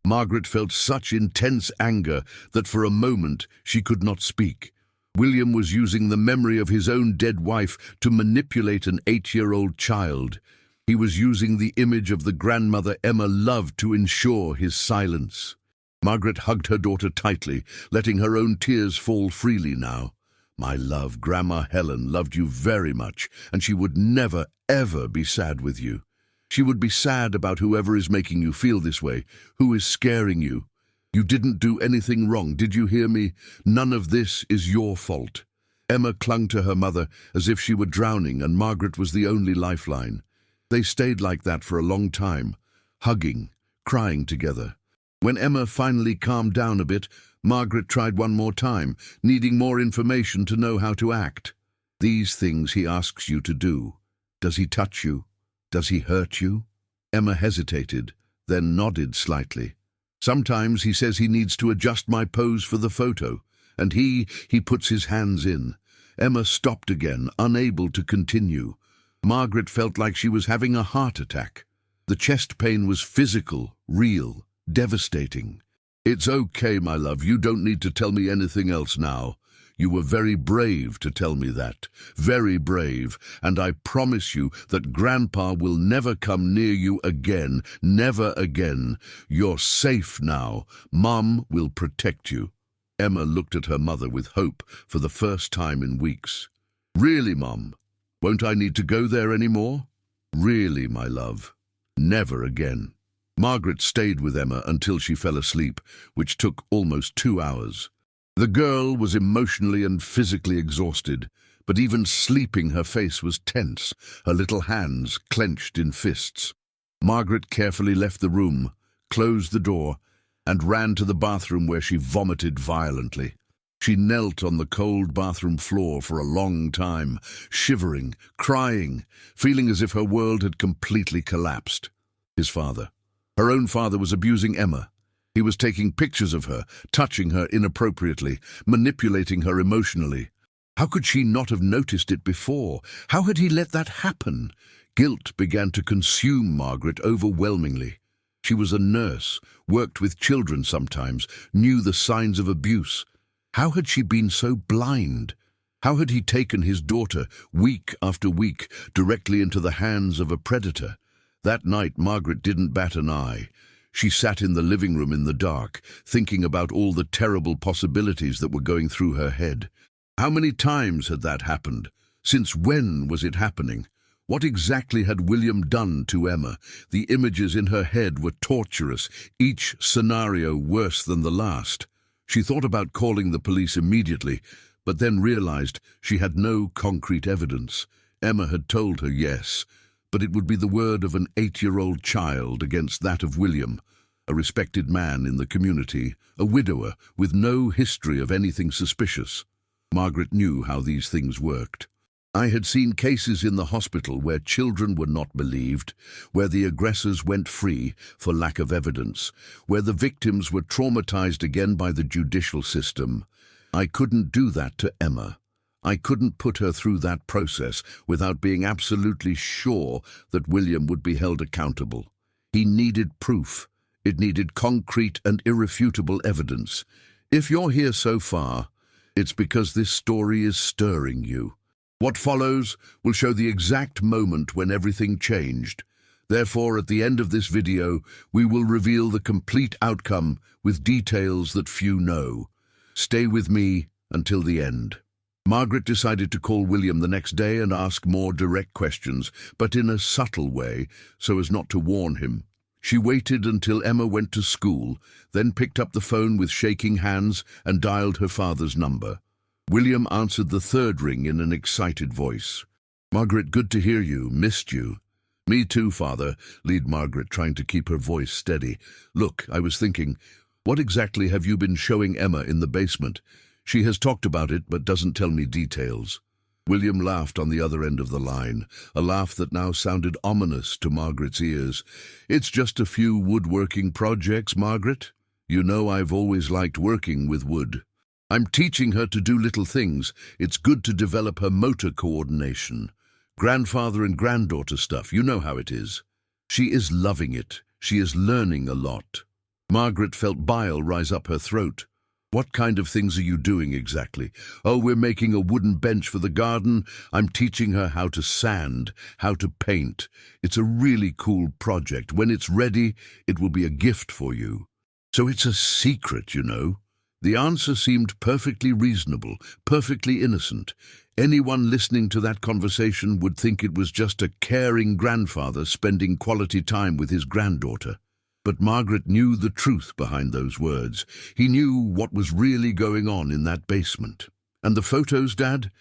Margaret felt such intense anger that for a moment she could not speak. William was using the memory of his own dead wife to manipulate an 8-year-old child. He was using the image of the grandmother Emma loved to ensure his silence. Margaret hugged her daughter tightly, letting her own tears fall freely now. "My love, Grandma Helen loved you very much, and she would never, ever be sad with you. She would be sad about whoever is making you feel this way, who is scaring you. You didn't do anything wrong, did you hear me? None of this is your fault." Emma clung to her mother as if she were drowning, and Margaret was the only lifeline. They stayed like that for a long time, hugging, crying together. When Emma finally calmed down a bit, Margaret tried one more time, needing more information to know how to act. "These things he asks you to do. Does he touch you? Does he hurt you?" Emma hesitated, then nodded slightly. "Sometimes he says he needs to adjust my pose for the photo, and he puts his hands in." Emma stopped again, unable to continue. Margaret felt like she was having a heart attack. The chest pain was physical, real, devastating. "It's okay, my love. You don't need to tell me anything else now. You were very brave to tell me that. Very brave. And I promise you that Grandpa will never come near you again. Never again. You're safe now. Mum will protect you." Emma looked at her mother with hope for the first time in weeks. "Really, Mum? Won't I need to go there anymore?" "Really, my love. Never again." Margaret stayed with Emma until she fell asleep, which took almost 2 hours. The girl was emotionally and physically exhausted, but even sleeping her face was tense, her little hands clenched in fists. Margaret carefully left the room, closed the door, and ran to the bathroom where she vomited violently. She knelt on the cold bathroom floor for a long time, shivering, crying, feeling as if her world had completely collapsed. His father. Her own father was abusing Emma. He was taking pictures of her, touching her inappropriately, manipulating her emotionally. How could she not have noticed it before? How had he let that happen? Guilt began to consume Margaret overwhelmingly. She was a nurse, worked with children sometimes, knew the signs of abuse. How had she been so blind? How had he taken his daughter, week after week, directly into the hands of a predator? That night, Margaret didn't bat an eye. She sat in the living room in the dark, thinking about all the terrible possibilities that were going through her head. How many times had that happened? Since when was it happening? What exactly had William done to Emma? The images in her head were torturous, each scenario worse than the last. She thought about calling the police immediately, but then realized she had no concrete evidence. Emma had told her yes, but it would be the word of an 8-year-old child against that of William, a respected man in the community, a widower with no history of anything suspicious. Margaret knew how these things worked. I had seen cases in the hospital where children were not believed, where the aggressors went free for lack of evidence, where the victims were traumatized again by the judicial system. I couldn't do that to Emma. I couldn't put her through that process without being absolutely sure that William would be held accountable. He needed proof. It needed concrete and irrefutable evidence. If you're here so far, it's because this story is stirring you. What follows will show the exact moment when everything changed. Therefore, at the end of this video, we will reveal the complete outcome with details that few know. Stay with me until the end. Margaret decided to call William the next day and ask more direct questions, but in a subtle way, so as not to warn him. She waited until Emma went to school, then picked up the phone with shaking hands and dialed her father's number. William answered the third ring in an excited voice. "Margaret, good to hear you. Missed you." "Me too, father," lead Margaret, trying to keep her voice steady. "Look, I was thinking, what exactly have you been showing Emma in the basement? She has talked about it, but doesn't tell me details." William laughed on the other end of the line, a laugh that now sounded ominous to Margaret's ears. "It's just a few woodworking projects, Margaret. You know I've always liked working with wood. I'm teaching her to do little things. It's good to develop her motor coordination. Grandfather and granddaughter stuff, you know how it is." "She is loving it. She is learning a lot." Margaret felt bile rise up her throat. "What kind of things are you doing exactly?" "Oh, we're making a wooden bench for the garden. I'm teaching her how to sand, how to paint. It's a really cool project. When it's ready, it will be a gift for you." "So it's a secret, you know." The answer seemed perfectly reasonable, perfectly innocent. Anyone listening to that conversation would think it was just a caring grandfather spending quality time with his granddaughter. But Margaret knew the truth behind those words. He knew what was really going on in that basement. "And the photos, Dad?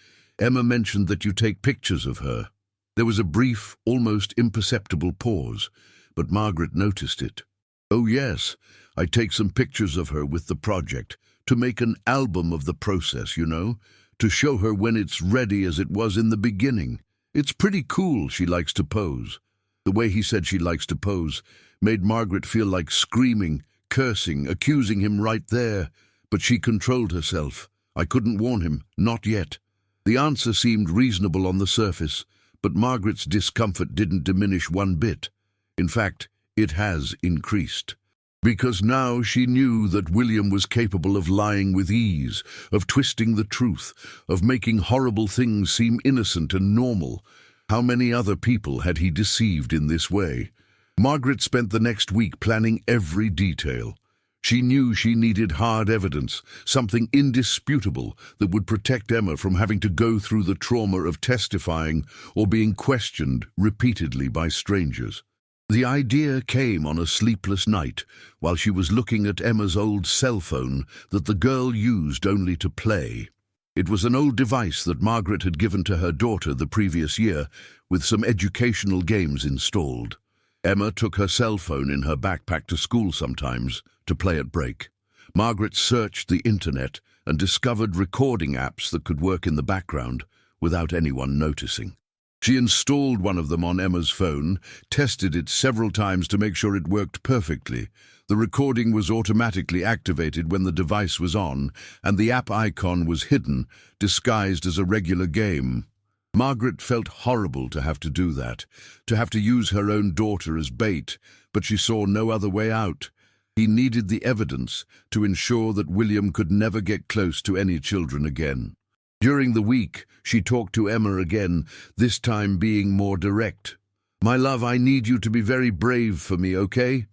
Emma mentioned that you take pictures of her." There was a brief, almost imperceptible pause, but Margaret noticed it. "Oh yes, I take some pictures of her with the project, to make an album of the process, you know, to show her when it's ready as it was in the beginning. It's pretty cool. She likes to pose." The way he said she likes to pose made Margaret feel like screaming, cursing, accusing him right there, but she controlled herself. I couldn't warn him, not yet. The answer seemed reasonable on the surface, but Margaret's discomfort didn't diminish one bit. In fact, it has increased. Because now she knew that William was capable of lying with ease, of twisting the truth, of making horrible things seem innocent and normal. How many other people had he deceived in this way? Margaret spent the next week planning every detail. She knew she needed hard evidence, something indisputable that would protect Emma from having to go through the trauma of testifying or being questioned repeatedly by strangers. The idea came on a sleepless night while she was looking at Emma's old cell phone that the girl used only to play. It was an old device that Margaret had given to her daughter the previous year, with some educational games installed. Emma took her cell phone in her backpack to school sometimes to play at break. Margaret searched the internet and discovered recording apps that could work in the background without anyone noticing. She installed one of them on Emma's phone, tested it several times to make sure it worked perfectly. The recording was automatically activated when the device was on, and the app icon was hidden, disguised as a regular game. Margaret felt horrible to have to do that, to have to use her own daughter as bait, but she saw no other way out. He needed the evidence to ensure that William could never get close to any children again. During the week, she talked to Emma again, this time being more direct. "My love, I need you to be very brave for me, okay?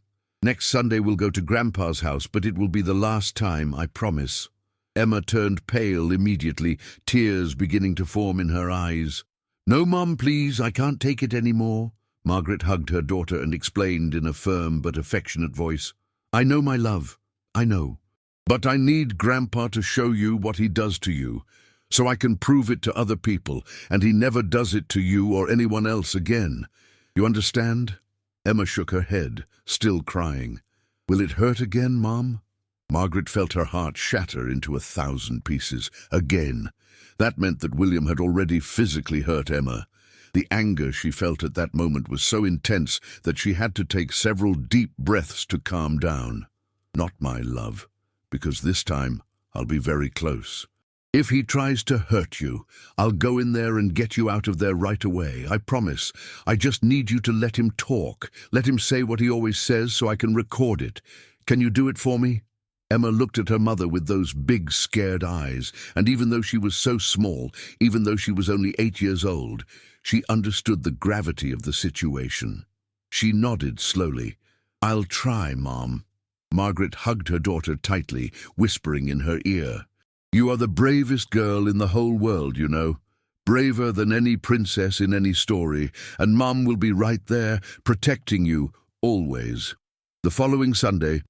Next Sunday we'll go to Grandpa's house, but it will be the last time, I promise." Emma turned pale immediately, tears beginning to form in her eyes. "No, Mum, please, I can't take it anymore." Margaret hugged her daughter and explained in a firm but affectionate voice. "I know, my love, I know. But I need Grandpa to show you what he does to you, so I can prove it to other people, and he never does it to you or anyone else again. You understand?" Emma shook her head, still crying. "Will it hurt again, Mom?" Margaret felt her heart shatter into 1,000 pieces. Again. That meant that William had already physically hurt Emma. The anger she felt at that moment was so intense that she had to take several deep breaths to calm down. "Not my love, because this time I'll be very close. If he tries to hurt you, I'll go in there and get you out of there right away. I promise. I just need you to let him talk. Let him say what he always says so I can record it. Can you do it for me?" Emma looked at her mother with those big, scared eyes, and even though she was so small, even though she was only 8 years old, she understood the gravity of the situation. She nodded slowly. "I'll try, Mom." Margaret hugged her daughter tightly, whispering in her ear, "You are the bravest girl in the whole world, you know. Braver than any princess in any story, and Mom will be right there, protecting you, always." The following Sunday,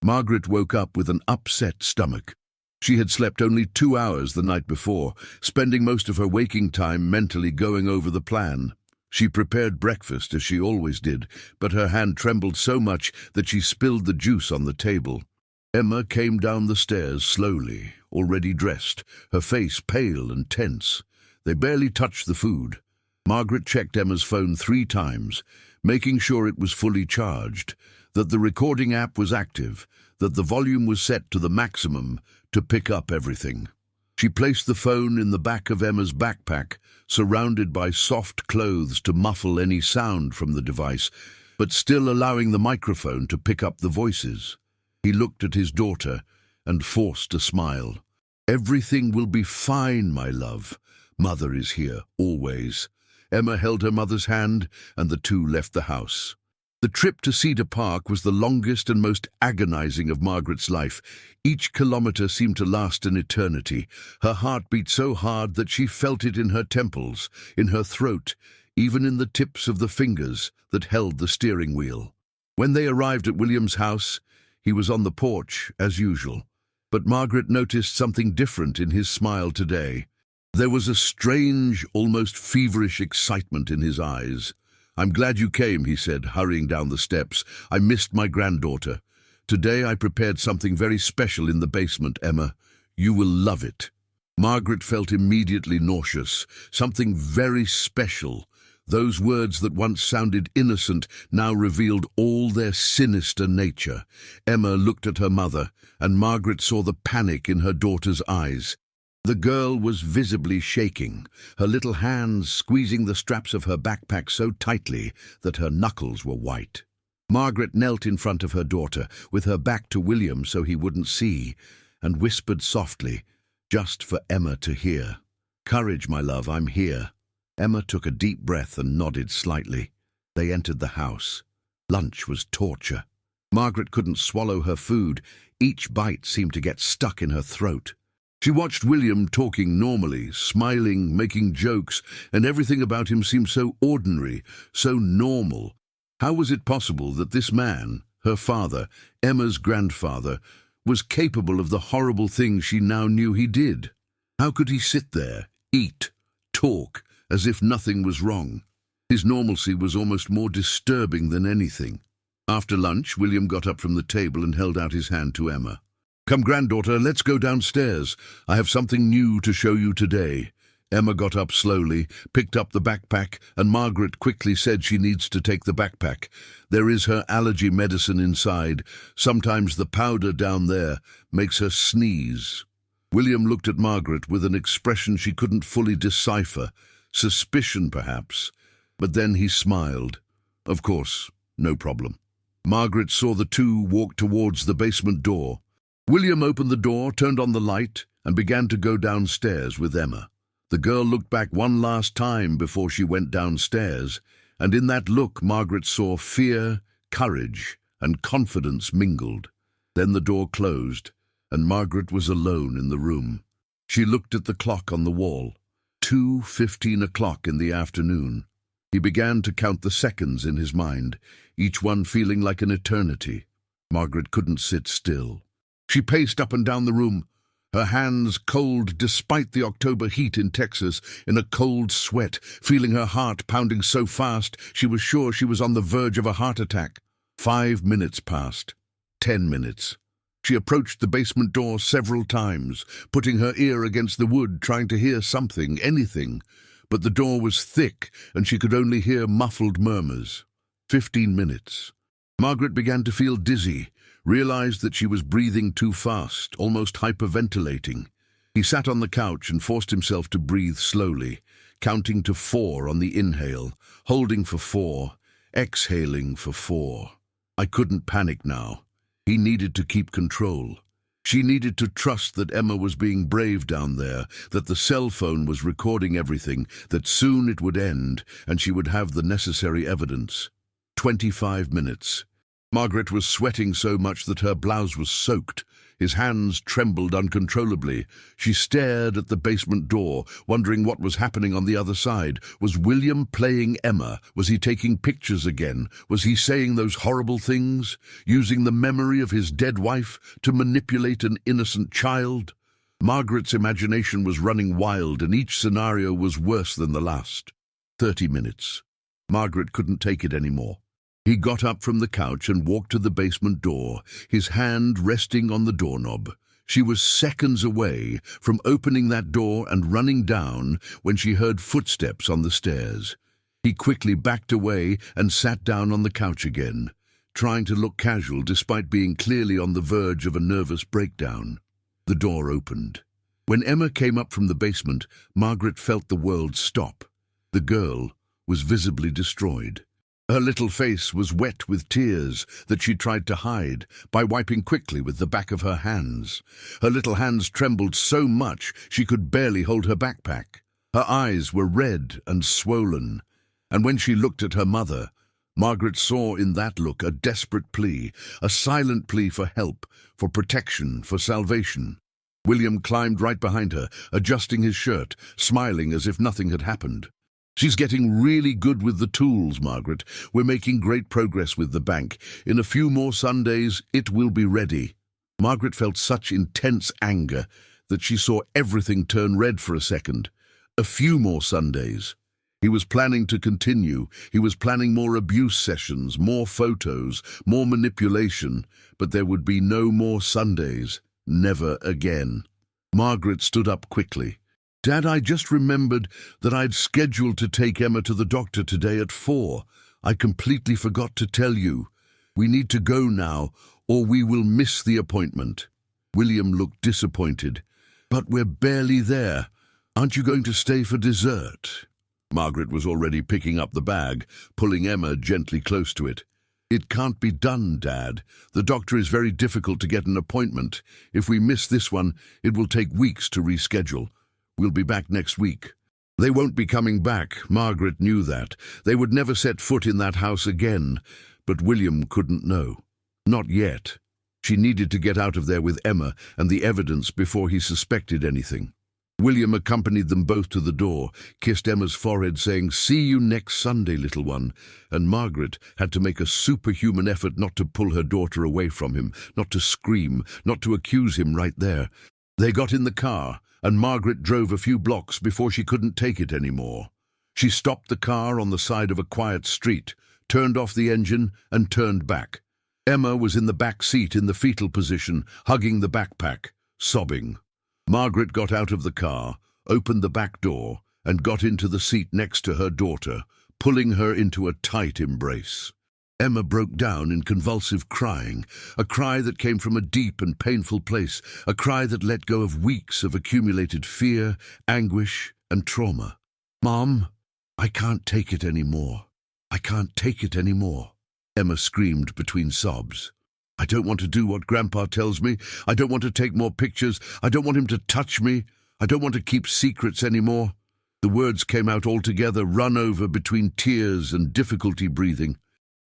Margaret woke up with an upset stomach. She had slept only 2 hours the night before, spending most of her waking time mentally going over the plan. She prepared breakfast, as she always did, but her hand trembled so much that she spilled the juice on the table. Emma came down the stairs slowly, already dressed, her face pale and tense. They barely touched the food. Margaret checked Emma's phone 3 times, making sure it was fully charged, that the recording app was active, that the volume was set to the maximum to pick up everything. She placed the phone in the back of Emma's backpack, surrounded by soft clothes to muffle any sound from the device, but still allowing the microphone to pick up the voices. He looked at his daughter and forced a smile. "Everything will be fine, my love. Mother is here, always." Emma held her mother's hand, and the two left the house. The trip to Cedar Park was the longest and most agonizing of Margaret's life. Each kilometer seemed to last an eternity. Her heart beat so hard that she felt it in her temples, in her throat, even in the tips of the fingers that held the steering wheel. When they arrived at William's house, he was on the porch, as usual. But Margaret noticed something different in his smile today. There was a strange, almost feverish excitement in his eyes. "I'm glad you came," he said, hurrying down the steps. "I missed my granddaughter. Today I prepared something very special in the basement, Emma. You will love it." Margaret felt immediately nauseous. Something very special. Those words that once sounded innocent now revealed all their sinister nature. Emma looked at her mother, and Margaret saw the panic in her daughter's eyes. The girl was visibly shaking, her little hands squeezing the straps of her backpack so tightly that her knuckles were white. Margaret knelt in front of her daughter, with her back to William so he wouldn't see, and whispered softly, just for Emma to hear, "Courage, my love, I'm here." Emma took a deep breath and nodded slightly. They entered the house. Lunch was torture. Margaret couldn't swallow her food. Each bite seemed to get stuck in her throat. She watched William talking normally, smiling, making jokes, and everything about him seemed so ordinary, so normal. How was it possible that this man, her father, Emma's grandfather, was capable of the horrible things she now knew he did? How could he sit there, eat, talk, as if nothing was wrong? His normalcy was almost more disturbing than anything. After lunch, William got up from the table and held out his hand to Emma. "Come, granddaughter, let's go downstairs. I have something new to show you today." Emma got up slowly, picked up the backpack, and Margaret quickly said she needs to take the backpack. There is her allergy medicine inside. Sometimes the powder down there makes her sneeze. William looked at Margaret with an expression she couldn't fully decipher. Suspicion, perhaps. But then he smiled. Of course, no problem. Margaret saw the two walk towards the basement door. William opened the door, turned on the light, and began to go downstairs with Emma. The girl looked back one last time before she went downstairs, and in that look Margaret saw fear, courage, and confidence mingled. Then the door closed, and Margaret was alone in the room. She looked at the clock on the wall. 2:15 o'clock in the afternoon. He began to count the seconds in his mind, each one feeling like an eternity. Margaret couldn't sit still. She paced up and down the room, her hands cold despite the October heat in Texas, in a cold sweat, feeling her heart pounding so fast she was sure she was on the verge of a heart attack. 5 minutes passed. 10 minutes. She approached the basement door several times, putting her ear against the wood, trying to hear something, anything. But the door was thick, and she could only hear muffled murmurs. 15 minutes. Margaret began to feel dizzy, realized that she was breathing too fast, almost hyperventilating. He sat on the couch and forced himself to breathe slowly, counting to 4 on the inhale, holding for 4, exhaling for 4. I couldn't panic now. He needed to keep control. She needed to trust that Emma was being brave down there, that the cell phone was recording everything, that soon it would end, and she would have the necessary evidence. 25 minutes. Margaret was sweating so much that her blouse was soaked. His hands trembled uncontrollably. She stared at the basement door, wondering what was happening on the other side. Was William playing Emma? Was he taking pictures again? Was he saying those horrible things? Using the memory of his dead wife to manipulate an innocent child? Margaret's imagination was running wild, and each scenario was worse than the last. 30 minutes. Margaret couldn't take it anymore. He got up from the couch and walked to the basement door, his hand resting on the doorknob. She was seconds away from opening that door and running down when she heard footsteps on the stairs. He quickly backed away and sat down on the couch again, trying to look casual despite being clearly on the verge of a nervous breakdown. The door opened. When Emma came up from the basement, Margaret felt the world stop. The girl was visibly destroyed. Her little face was wet with tears that she tried to hide by wiping quickly with the back of her hands. Her little hands trembled so much she could barely hold her backpack. Her eyes were red and swollen, and when she looked at her mother, Margaret saw in that look a desperate plea, a silent plea for help, for protection, for salvation. William climbed right behind her, adjusting his shirt, smiling as if nothing had happened. "She's getting really good with the tools, Margaret. We're making great progress with the bank. In a few more Sundays, it will be ready." Margaret felt such intense anger that she saw everything turn red for a second. A few more Sundays. He was planning to continue. He was planning more abuse sessions, more photos, more manipulation, but there would be no more Sundays. Never again. Margaret stood up quickly. "Dad, I just remembered that I'd scheduled to take Emma to the doctor today at 4. I completely forgot to tell you. We need to go now, or we will miss the appointment." William looked disappointed. "But we're barely there. Aren't you going to stay for dessert?" Margaret was already picking up the bag, pulling Emma gently close to it. "It can't be done, Dad. The doctor is very difficult to get an appointment. If we miss this one, it will take weeks to reschedule. We'll be back next week." They won't be coming back. Margaret knew that. They would never set foot in that house again. But William couldn't know. Not yet. She needed to get out of there with Emma and the evidence before he suspected anything. William accompanied them both to the door, kissed Emma's forehead, saying, "See you next Sunday, little one," and Margaret had to make a superhuman effort not to pull her daughter away from him, not to scream, not to accuse him right there. They got in the car, and Margaret drove a few blocks before she couldn't take it anymore. She stopped the car on the side of a quiet street, turned off the engine, and turned back. Emma was in the back seat in the fetal position, hugging the backpack, sobbing. Margaret got out of the car, opened the back door, and got into the seat next to her daughter, pulling her into a tight embrace. Emma broke down in convulsive crying, a cry that came from a deep and painful place, a cry that let go of weeks of accumulated fear, anguish, and trauma. "Mom, I can't take it anymore. I can't take it anymore," Emma screamed between sobs. "I don't want to do what Grandpa tells me. I don't want to take more pictures. I don't want him to touch me. I don't want to keep secrets anymore." The words came out altogether, run over between tears and difficulty breathing.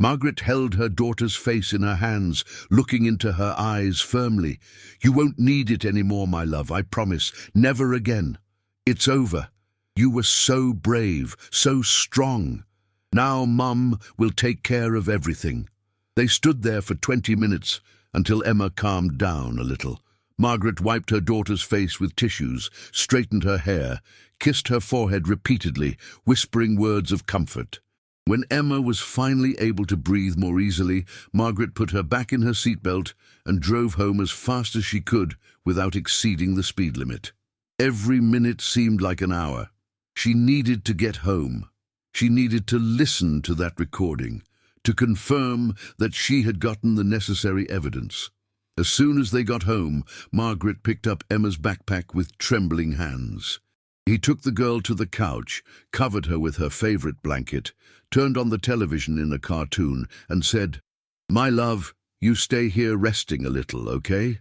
Margaret held her daughter's face in her hands, looking into her eyes firmly. "You won't need it anymore, my love, I promise. Never again. It's over. You were so brave, so strong. Now Mum will take care of everything." They stood there for 20 minutes until Emma calmed down a little. Margaret wiped her daughter's face with tissues, straightened her hair, kissed her forehead repeatedly, whispering words of comfort. When Emma was finally able to breathe more easily, Margaret put her back in her seatbelt and drove home as fast as she could without exceeding the speed limit. Every minute seemed like an hour. She needed to get home. She needed to listen to that recording, to confirm that she had gotten the necessary evidence. As soon as they got home, Margaret picked up Emma's backpack with trembling hands. He took the girl to the couch, covered her with her favorite blanket, turned on the television in a cartoon, and said, "My love, you stay here resting a little, okay?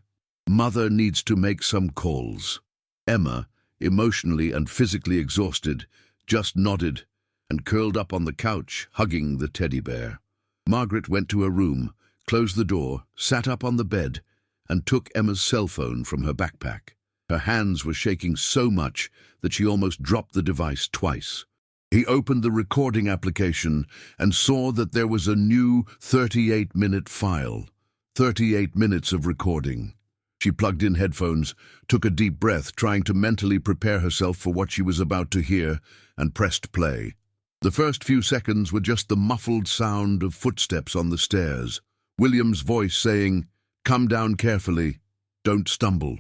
Mother needs to make some calls." Emma, emotionally and physically exhausted, just nodded and curled up on the couch, hugging the teddy bear. Margaret went to her room, closed the door, sat up on the bed, and took Emma's cell phone from her backpack. Her hands were shaking so much that she almost dropped the device twice. He opened the recording application and saw that there was a new 38-minute file. 38 minutes of recording. She plugged in headphones, took a deep breath, trying to mentally prepare herself for what she was about to hear, and pressed play. The first few seconds were just the muffled sound of footsteps on the stairs, William's voice saying, "Come down carefully, don't stumble."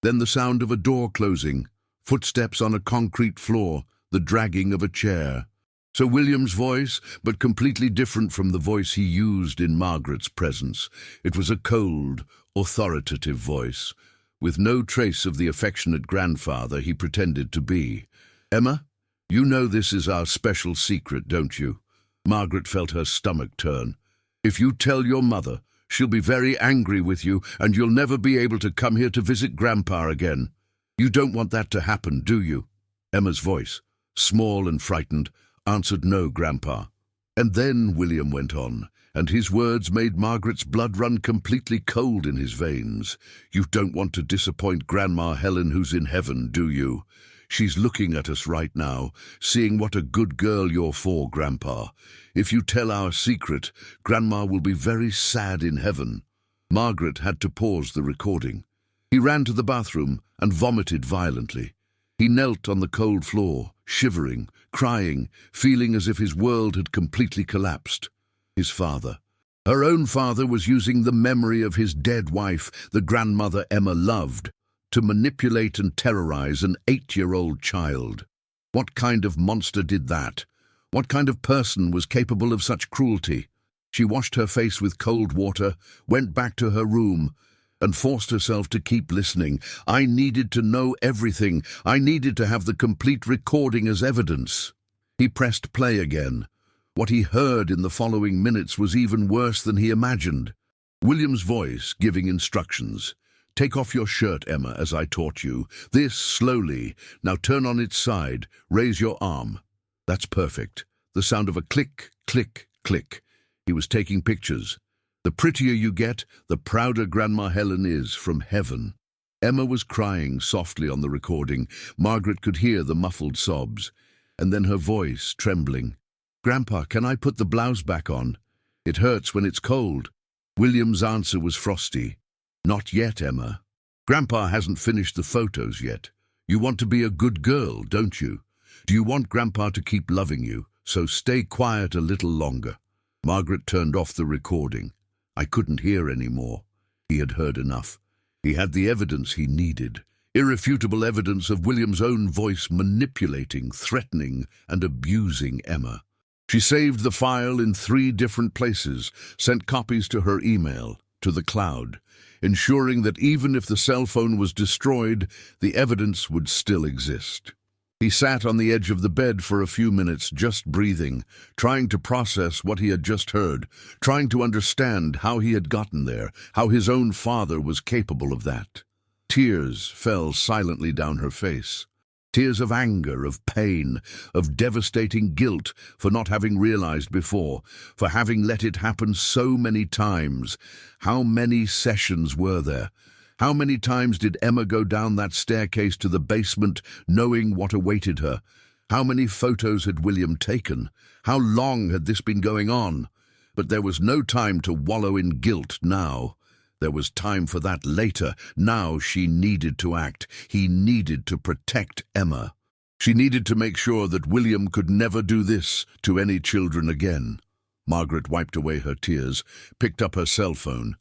Then the sound of a door closing, footsteps on a concrete floor, the dragging of a chair. So William's voice, but completely different from the voice he used in Margaret's presence. It was a cold, authoritative voice, with no trace of the affectionate grandfather he pretended to be. "Emma, you know this is our special secret, don't you?" Margaret felt her stomach turn. "If you tell your mother, she'll be very angry with you, and you'll never be able to come here to visit Grandpa again. You don't want that to happen, do you?" Emma's voice, small and frightened, answered, "No, Grandpa." And then William went on, and his words made Margaret's blood run completely cold in his veins. "You don't want to disappoint Grandma Helen, who's in heaven, do you? She's looking at us right now, seeing what a good girl you're for, Grandpa. If you tell our secret, Grandma will be very sad in heaven." Margaret had to pause the recording. He ran to the bathroom and vomited violently. He knelt on the cold floor, shivering, crying, feeling as if his world had completely collapsed. His father. Her own father was using the memory of his dead wife, the grandmother Emma loved, to manipulate and terrorize an 8-year-old child. What kind of monster did that? What kind of person was capable of such cruelty? She washed her face with cold water, went back to her room, and forced herself to keep listening. I needed to know everything. I needed to have the complete recording as evidence. He pressed play again. What he heard in the following minutes was even worse than he imagined. William's voice giving instructions. "Take off your shirt, Emma, as I taught you. This slowly. Now turn on its side. Raise your arm. That's perfect." The sound of a click, click, click. He was taking pictures. "The prettier you get, the prouder Grandma Helen is from heaven." Emma was crying softly on the recording. Margaret could hear the muffled sobs, and then her voice trembling. "Grandpa, can I put the blouse back on? It hurts when it's cold." William's answer was frosty. "Not yet, Emma. Grandpa hasn't finished the photos yet. You want to be a good girl, don't you? Do you want Grandpa to keep loving you? So stay quiet a little longer." Margaret turned off the recording. I couldn't hear any more. He had heard enough. He had the evidence he needed. Irrefutable evidence of William's own voice manipulating, threatening, and abusing Emma. She saved the file in 3 different places, sent copies to her email, to the cloud, ensuring that even if the cell phone was destroyed, the evidence would still exist. He sat on the edge of the bed for a few minutes, just breathing, trying to process what he had just heard, trying to understand how he had gotten there, how his own father was capable of that. Tears fell silently down her face. Tears of anger, of pain, of devastating guilt for not having realized before, for having let it happen so many times. How many sessions were there? How many times did Emma go down that staircase to the basement, knowing what awaited her? How many photos had William taken? How long had this been going on? But there was no time to wallow in guilt now. There was time for that later. Now she needed to act. He needed to protect Emma. She needed to make sure that William could never do this to any children again. Margaret wiped away her tears, picked up her cell phone,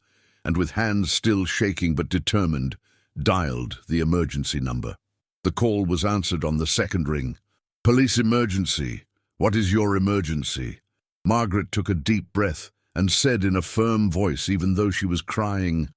and with hands still shaking but determined, dialed the emergency number. The call was answered on the second ring. "Police emergency. What is your emergency?" Margaret took a deep breath and said in a firm voice, even though she was crying,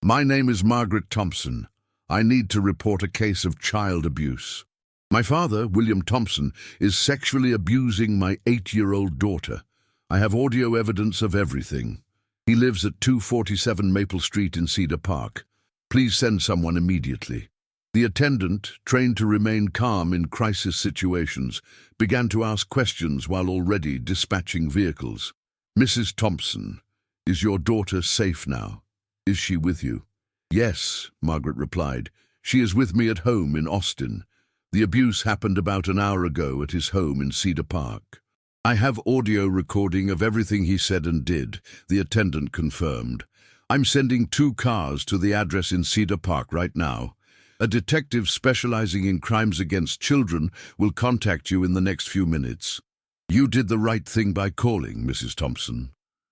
"My name is Margaret Thompson. I need to report a case of child abuse. My father, William Thompson, is sexually abusing my 8-year-old daughter. I have audio evidence of everything. He lives at 247 Maple Street in Cedar Park. Please send someone immediately." The attendant, trained to remain calm in crisis situations, began to ask questions while already dispatching vehicles. "Mrs. Thompson, is your daughter safe now? Is she with you?" "Yes," Margaret replied. "She is with me at home in Austin. The abuse happened about an hour ago at his home in Cedar Park." "I have audio recording of everything he said and did," the attendant confirmed. "I'm sending 2 cars to the address in Cedar Park right now. A detective specializing in crimes against children will contact you in the next few minutes." "You did the right thing by calling, Mrs. Thompson."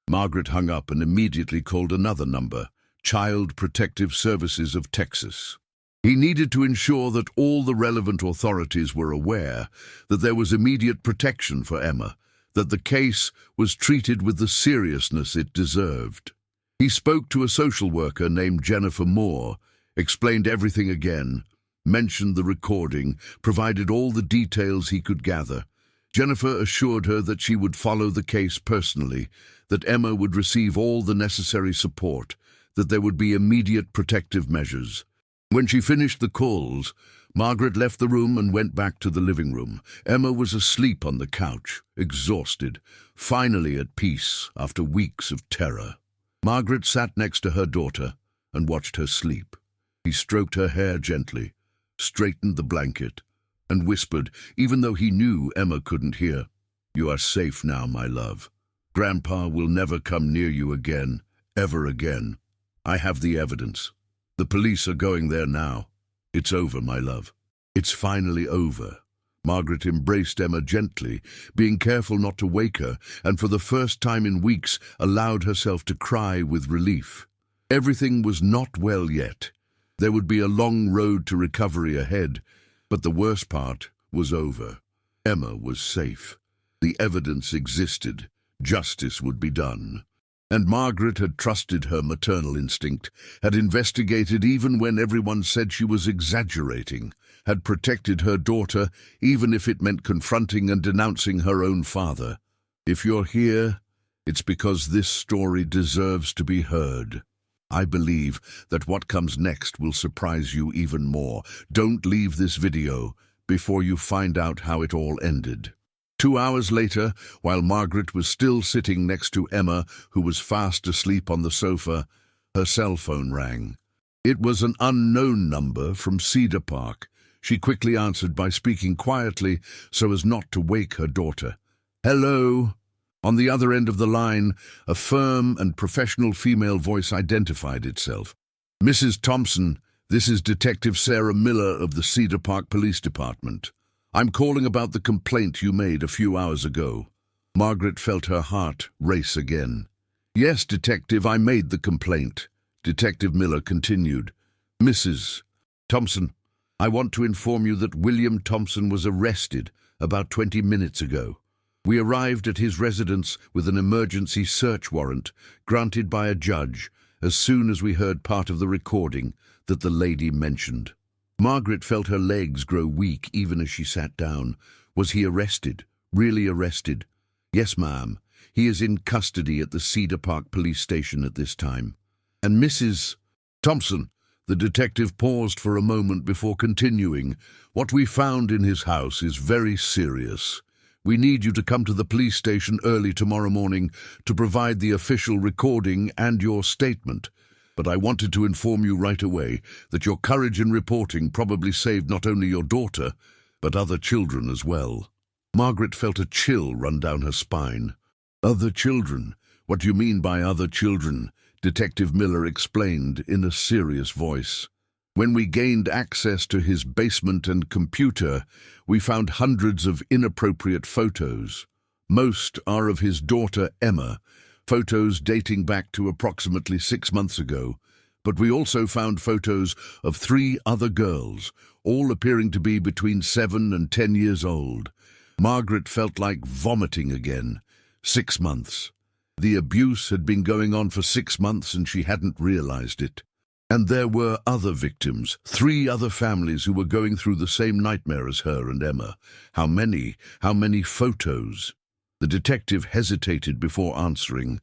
Margaret hung up and immediately called another number, Child Protective Services of Texas. He needed to ensure that all the relevant authorities were aware that there was immediate protection for Emma, that the case was treated with the seriousness it deserved. He spoke to a social worker named Jennifer Moore, explained everything again, mentioned the recording, provided all the details he could gather. Jennifer assured her that she would follow the case personally, that Emma would receive all the necessary support, that there would be immediate protective measures. When she finished the calls, Margaret left the room and went back to the living room. Emma was asleep on the couch, exhausted, finally at peace after weeks of terror. Margaret sat next to her daughter and watched her sleep. He stroked her hair gently, straightened the blanket, and whispered, even though he knew Emma couldn't hear, "You are safe now, my love. Grandpa will never come near you again, ever again. I have the evidence. The police are going there now. It's over, my love. It's finally over." Margaret embraced Emma gently, being careful not to wake her, and for the first time in weeks allowed herself to cry with relief. Everything was not well yet. There would be a long road to recovery ahead, but the worst part was over. Emma was safe. The evidence existed. Justice would be done. And Margaret had trusted her maternal instinct, had investigated even when everyone said she was exaggerating, had protected her daughter even if it meant confronting and denouncing her own father. If you're here, it's because this story deserves to be heard. I believe that what comes next will surprise you even more. Don't leave this video before you find out how it all ended. 2 hours later, while Margaret was still sitting next to Emma, who was fast asleep on the sofa, her cell phone rang. It was an unknown number from Cedar Park. She quickly answered by speaking quietly so as not to wake her daughter. "Hello?" On the other end of the line, a firm and professional female voice identified itself. "Mrs. Thompson, this is Detective Sarah Miller of the Cedar Park Police Department. I'm calling about the complaint you made a few hours ago." Margaret felt her heart race again. "Yes, Detective, I made the complaint." Detective Miller continued. "Mrs. Thompson, I want to inform you that William Thompson was arrested about 20 minutes ago. We arrived at his residence with an emergency search warrant granted by a judge as soon as we heard part of the recording that the lady mentioned." Margaret felt her legs grow weak even as she sat down. Was he arrested? Really arrested? "Yes, ma'am. He is in custody at the Cedar Park police station at this time." "And Mrs. Thompson," the detective paused for a moment before continuing, "what we found in his house is very serious. We need you to come to the police station early tomorrow morning to provide the official recording and your statement. But I wanted to inform you right away that your courage in reporting probably saved not only your daughter, but other children as well." Margaret felt a chill run down her spine. "Other children? What do you mean by other children?" Detective Miller explained in a serious voice. "When we gained access to his basement and computer, we found hundreds of inappropriate photos. Most are of his daughter Emma, photos dating back to approximately 6 months ago, but we also found photos of 3 other girls, all appearing to be between 7 and 10 years old." Margaret felt like vomiting again. 6 months. The abuse had been going on for 6 months and she hadn't realized it. And there were other victims, 3 other families who were going through the same nightmare as her and Emma. How many? How many photos? The detective hesitated before answering.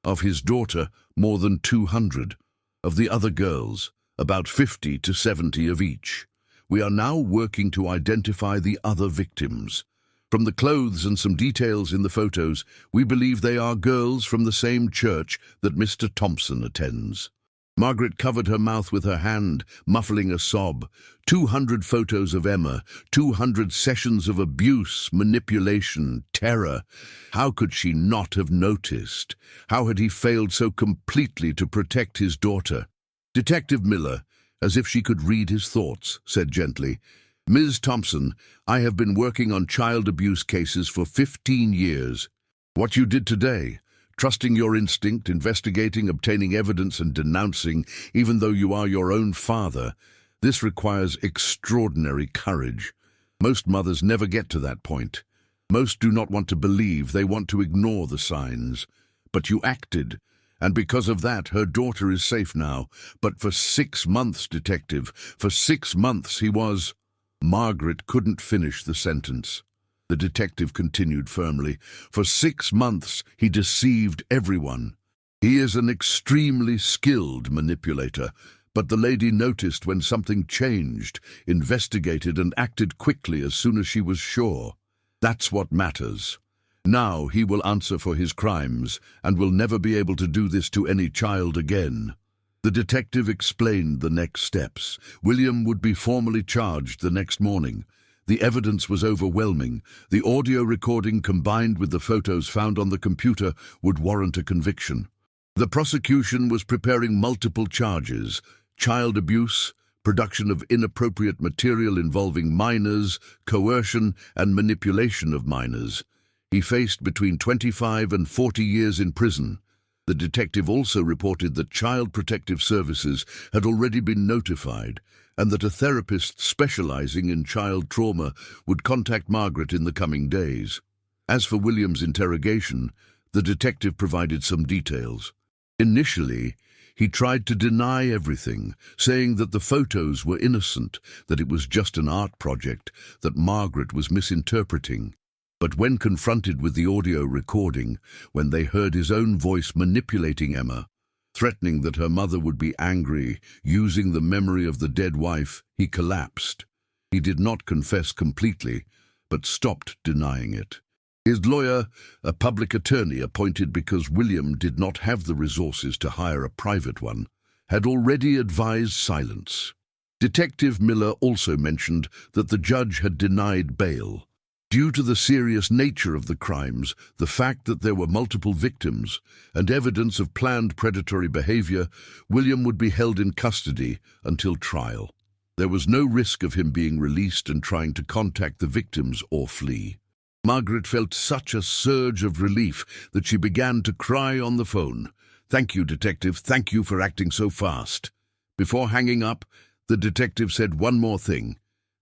Of his daughter, more than 200. Of the other girls, about 50 to 70 of each. We are now working to identify the other victims. From the clothes and some details in the photos, we believe they are girls from the same church that Mr. Thompson attends. Margaret covered her mouth with her hand, muffling a sob. 200 photos of Emma, 200 sessions of abuse, manipulation, terror. How could she not have noticed? How had he failed so completely to protect his daughter? Detective Miller, as if she could read his thoughts, said gently, "Ms. Thompson, I have been working on child abuse cases for 15 years. What you did today, trusting your instinct, investigating, obtaining evidence and denouncing, even though you are your own father, this requires extraordinary courage. Most mothers never get to that point. Most do not want to believe, they want to ignore the signs. But you acted, and because of that, her daughter is safe now. But for 6 months, detective, for 6 months he was—" Margaret couldn't finish the sentence. The detective continued firmly. "For 6 months, he deceived everyone. He is an extremely skilled manipulator, but the lady noticed when something changed, investigated and acted quickly as soon as she was sure. That's what matters. Now he will answer for his crimes and will never be able to do this to any child again." The detective explained the next steps. William would be formally charged the next morning. The evidence was overwhelming. The audio recording combined with the photos found on the computer would warrant a conviction. The prosecution was preparing multiple charges: child abuse, production of inappropriate material involving minors, coercion and manipulation of minors. He faced between 25 and 40 years in prison. The detective also reported that Child Protective Services had already been notified and that a therapist specializing in child trauma would contact Margaret in the coming days. As for William's interrogation, the detective provided some details. Initially, he tried to deny everything, saying that the photos were innocent, that it was just an art project, that Margaret was misinterpreting. But when confronted with the audio recording, when they heard his own voice manipulating Emma, threatening that her mother would be angry, using the memory of the dead wife, he collapsed. He did not confess completely, but stopped denying it. His lawyer, a public attorney appointed because William did not have the resources to hire a private one, had already advised silence. Detective Miller also mentioned that the judge had denied bail. Due to the serious nature of the crimes, the fact that there were multiple victims, and evidence of planned predatory behavior, William would be held in custody until trial. There was no risk of him being released and trying to contact the victims or flee. Margaret felt such a surge of relief that she began to cry on the phone. "Thank you, detective. Thank you for acting so fast." Before hanging up, the detective said one more thing.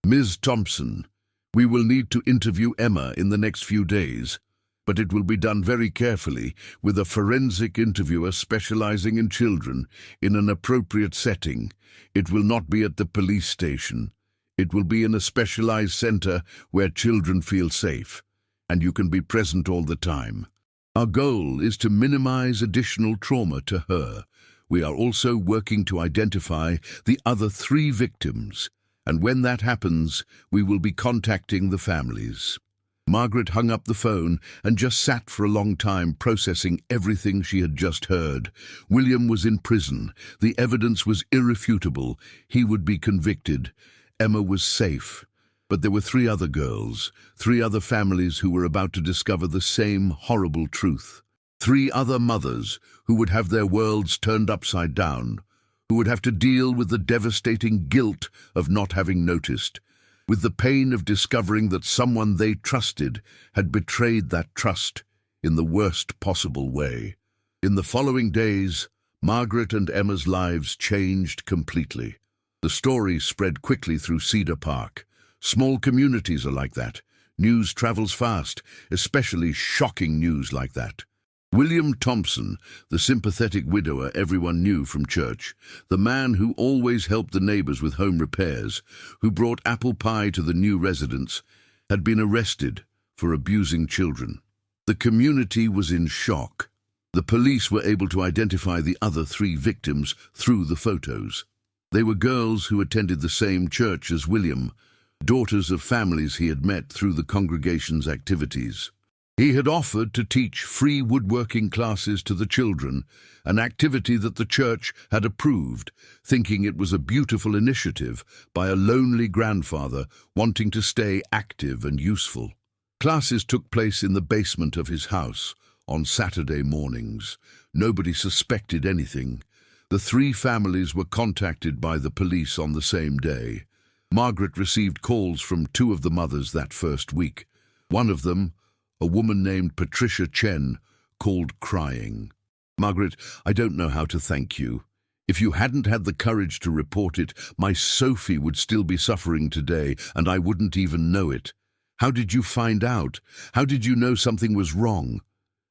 "Ms. Thompson, we will need to interview Emma in the next few days, but it will be done very carefully with a forensic interviewer specializing in children in an appropriate setting. It will not be at the police station. It will be in a specialized center where children feel safe, and you can be present all the time. Our goal is to minimize additional trauma to her. We are also working to identify the other 3 victims, and when that happens, we will be contacting the families." Margaret hung up the phone and just sat for a long time processing everything she had just heard. William was in prison. The evidence was irrefutable. He would be convicted. Emma was safe. But there were 3 other girls, 3 other families who were about to discover the same horrible truth. 3 other mothers who would have their worlds turned upside down, who would have to deal with the devastating guilt of not having noticed, with the pain of discovering that someone they trusted had betrayed that trust in the worst possible way. In the following days, Margaret and Emma's lives changed completely. The story spread quickly through Cedar Park. Small communities are like that. News travels fast, especially shocking news like that. William Thompson, the sympathetic widower everyone knew from church, the man who always helped the neighbours with home repairs, who brought apple pie to the new residents, had been arrested for abusing children. The community was in shock. The police were able to identify the other 3 victims through the photos. They were girls who attended the same church as William, daughters of families he had met through the congregation's activities. He had offered to teach free woodworking classes to the children, an activity that the church had approved, thinking it was a beautiful initiative by a lonely grandfather wanting to stay active and useful. Classes took place in the basement of his house on Saturday mornings. Nobody suspected anything. The 3 families were contacted by the police on the same day. Margaret received calls from 2 of the mothers that first week. One of them, a woman named Patricia Chen, called crying. "Margaret, I don't know how to thank you. If you hadn't had the courage to report it, my Sophie would still be suffering today, and I wouldn't even know it. How did you find out? How did you know something was wrong?"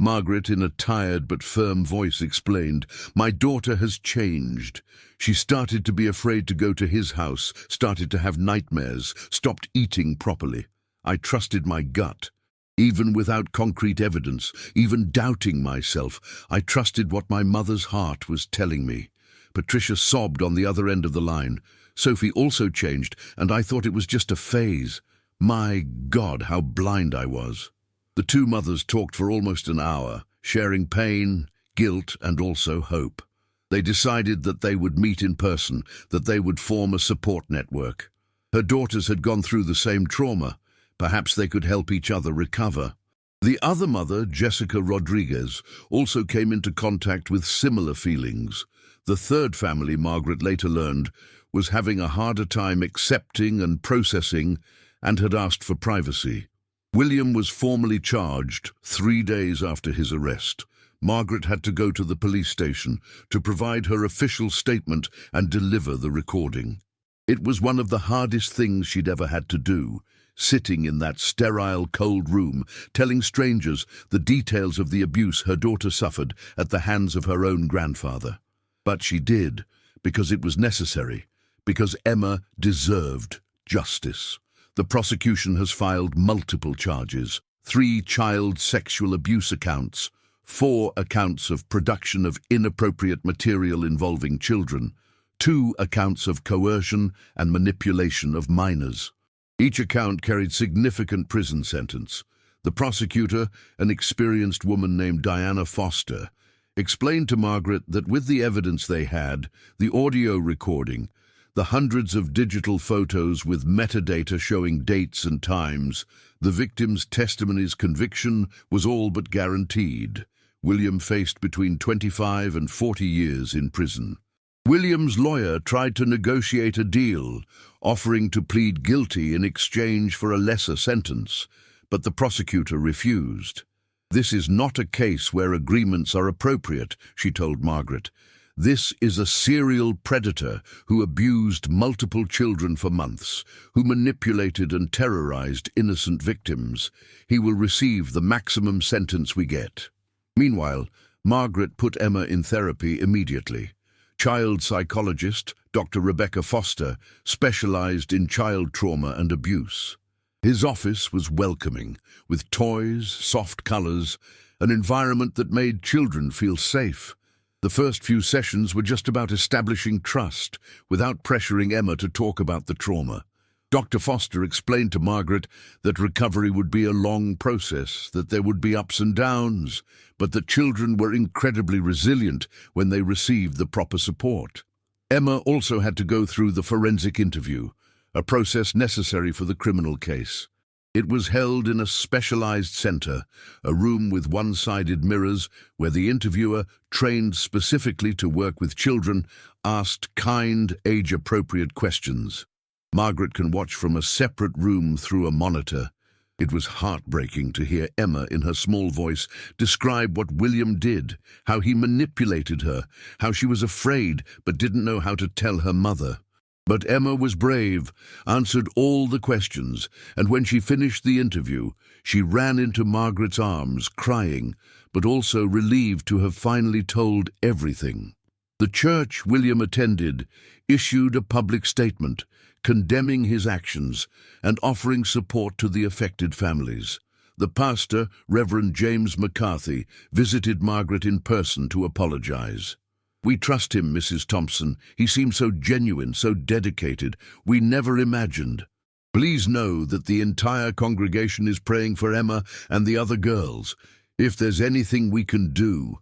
Margaret, in a tired but firm voice, explained, "My daughter has changed. She started to be afraid to go to his house, started to have nightmares, stopped eating properly. I trusted my gut. Even without concrete evidence, even doubting myself, I trusted what my mother's heart was telling me." Patricia sobbed on the other end of the line. "Sophie also changed, and I thought it was just a phase. My God, how blind I was." The 2 mothers talked for almost an hour, sharing pain, guilt, and also hope. They decided that they would meet in person, that they would form a support network. Her daughters had gone through the same trauma. Perhaps they could help each other recover. The other mother, Jessica Rodriguez, also came into contact with similar feelings. The 3rd family, Margaret later learned, was having a harder time accepting and processing and had asked for privacy. William was formally charged 3 days after his arrest. Margaret had to go to the police station to provide her official statement and deliver the recording. It was one of the hardest things she'd ever had to do, sitting in that sterile, cold room, telling strangers the details of the abuse her daughter suffered at the hands of her own grandfather. But she did, because it was necessary, because Emma deserved justice. The prosecution has filed multiple charges: 3 child sexual abuse accounts, 4 accounts of production of inappropriate material involving children, 2 accounts of coercion and manipulation of minors. Each account carried significant prison sentence. The prosecutor, an experienced woman named Diana Foster, explained to Margaret that with the evidence they had, the audio recording, the hundreds of digital photos with metadata showing dates and times, the victim's testimony's conviction was all but guaranteed. William faced between 25 and 40 years in prison. William's lawyer tried to negotiate a deal, offering to plead guilty in exchange for a lesser sentence, but the prosecutor refused. "This is not a case where agreements are appropriate," she told Margaret. "This is a serial predator who abused multiple children for months, who manipulated and terrorized innocent victims. He will receive the maximum sentence we get." Meanwhile, Margaret put Emma in therapy immediately. Child psychologist Dr. Rebecca Foster specialized in child trauma and abuse. His office was welcoming, with toys, soft colors, an environment that made children feel safe. The first few sessions were just about establishing trust, without pressuring Emma to talk about the trauma. Dr. Foster explained to Margaret that recovery would be a long process, that there would be ups and downs, but that children were incredibly resilient when they received the proper support. Emma also had to go through the forensic interview, a process necessary for the criminal case. It was held in a specialized center, a room with one-sided mirrors where the interviewer, trained specifically to work with children, asked kind, age-appropriate questions. Margaret can watch from a separate room through a monitor. It was heartbreaking to hear Emma, in her small voice, describe what William did, how he manipulated her, how she was afraid but didn't know how to tell her mother. But Emma was brave, answered all the questions, and when she finished the interview, she ran into Margaret's arms, crying, but also relieved to have finally told everything. The church William attended issued a public statement condemning his actions and offering support to the affected families. The pastor, Reverend James McCarthy, visited Margaret in person to apologize. "We trust him, Mrs. Thompson. He seems so genuine, so dedicated. We never imagined. Please know that the entire congregation is praying for Emma and the other girls. If there's anything we can do."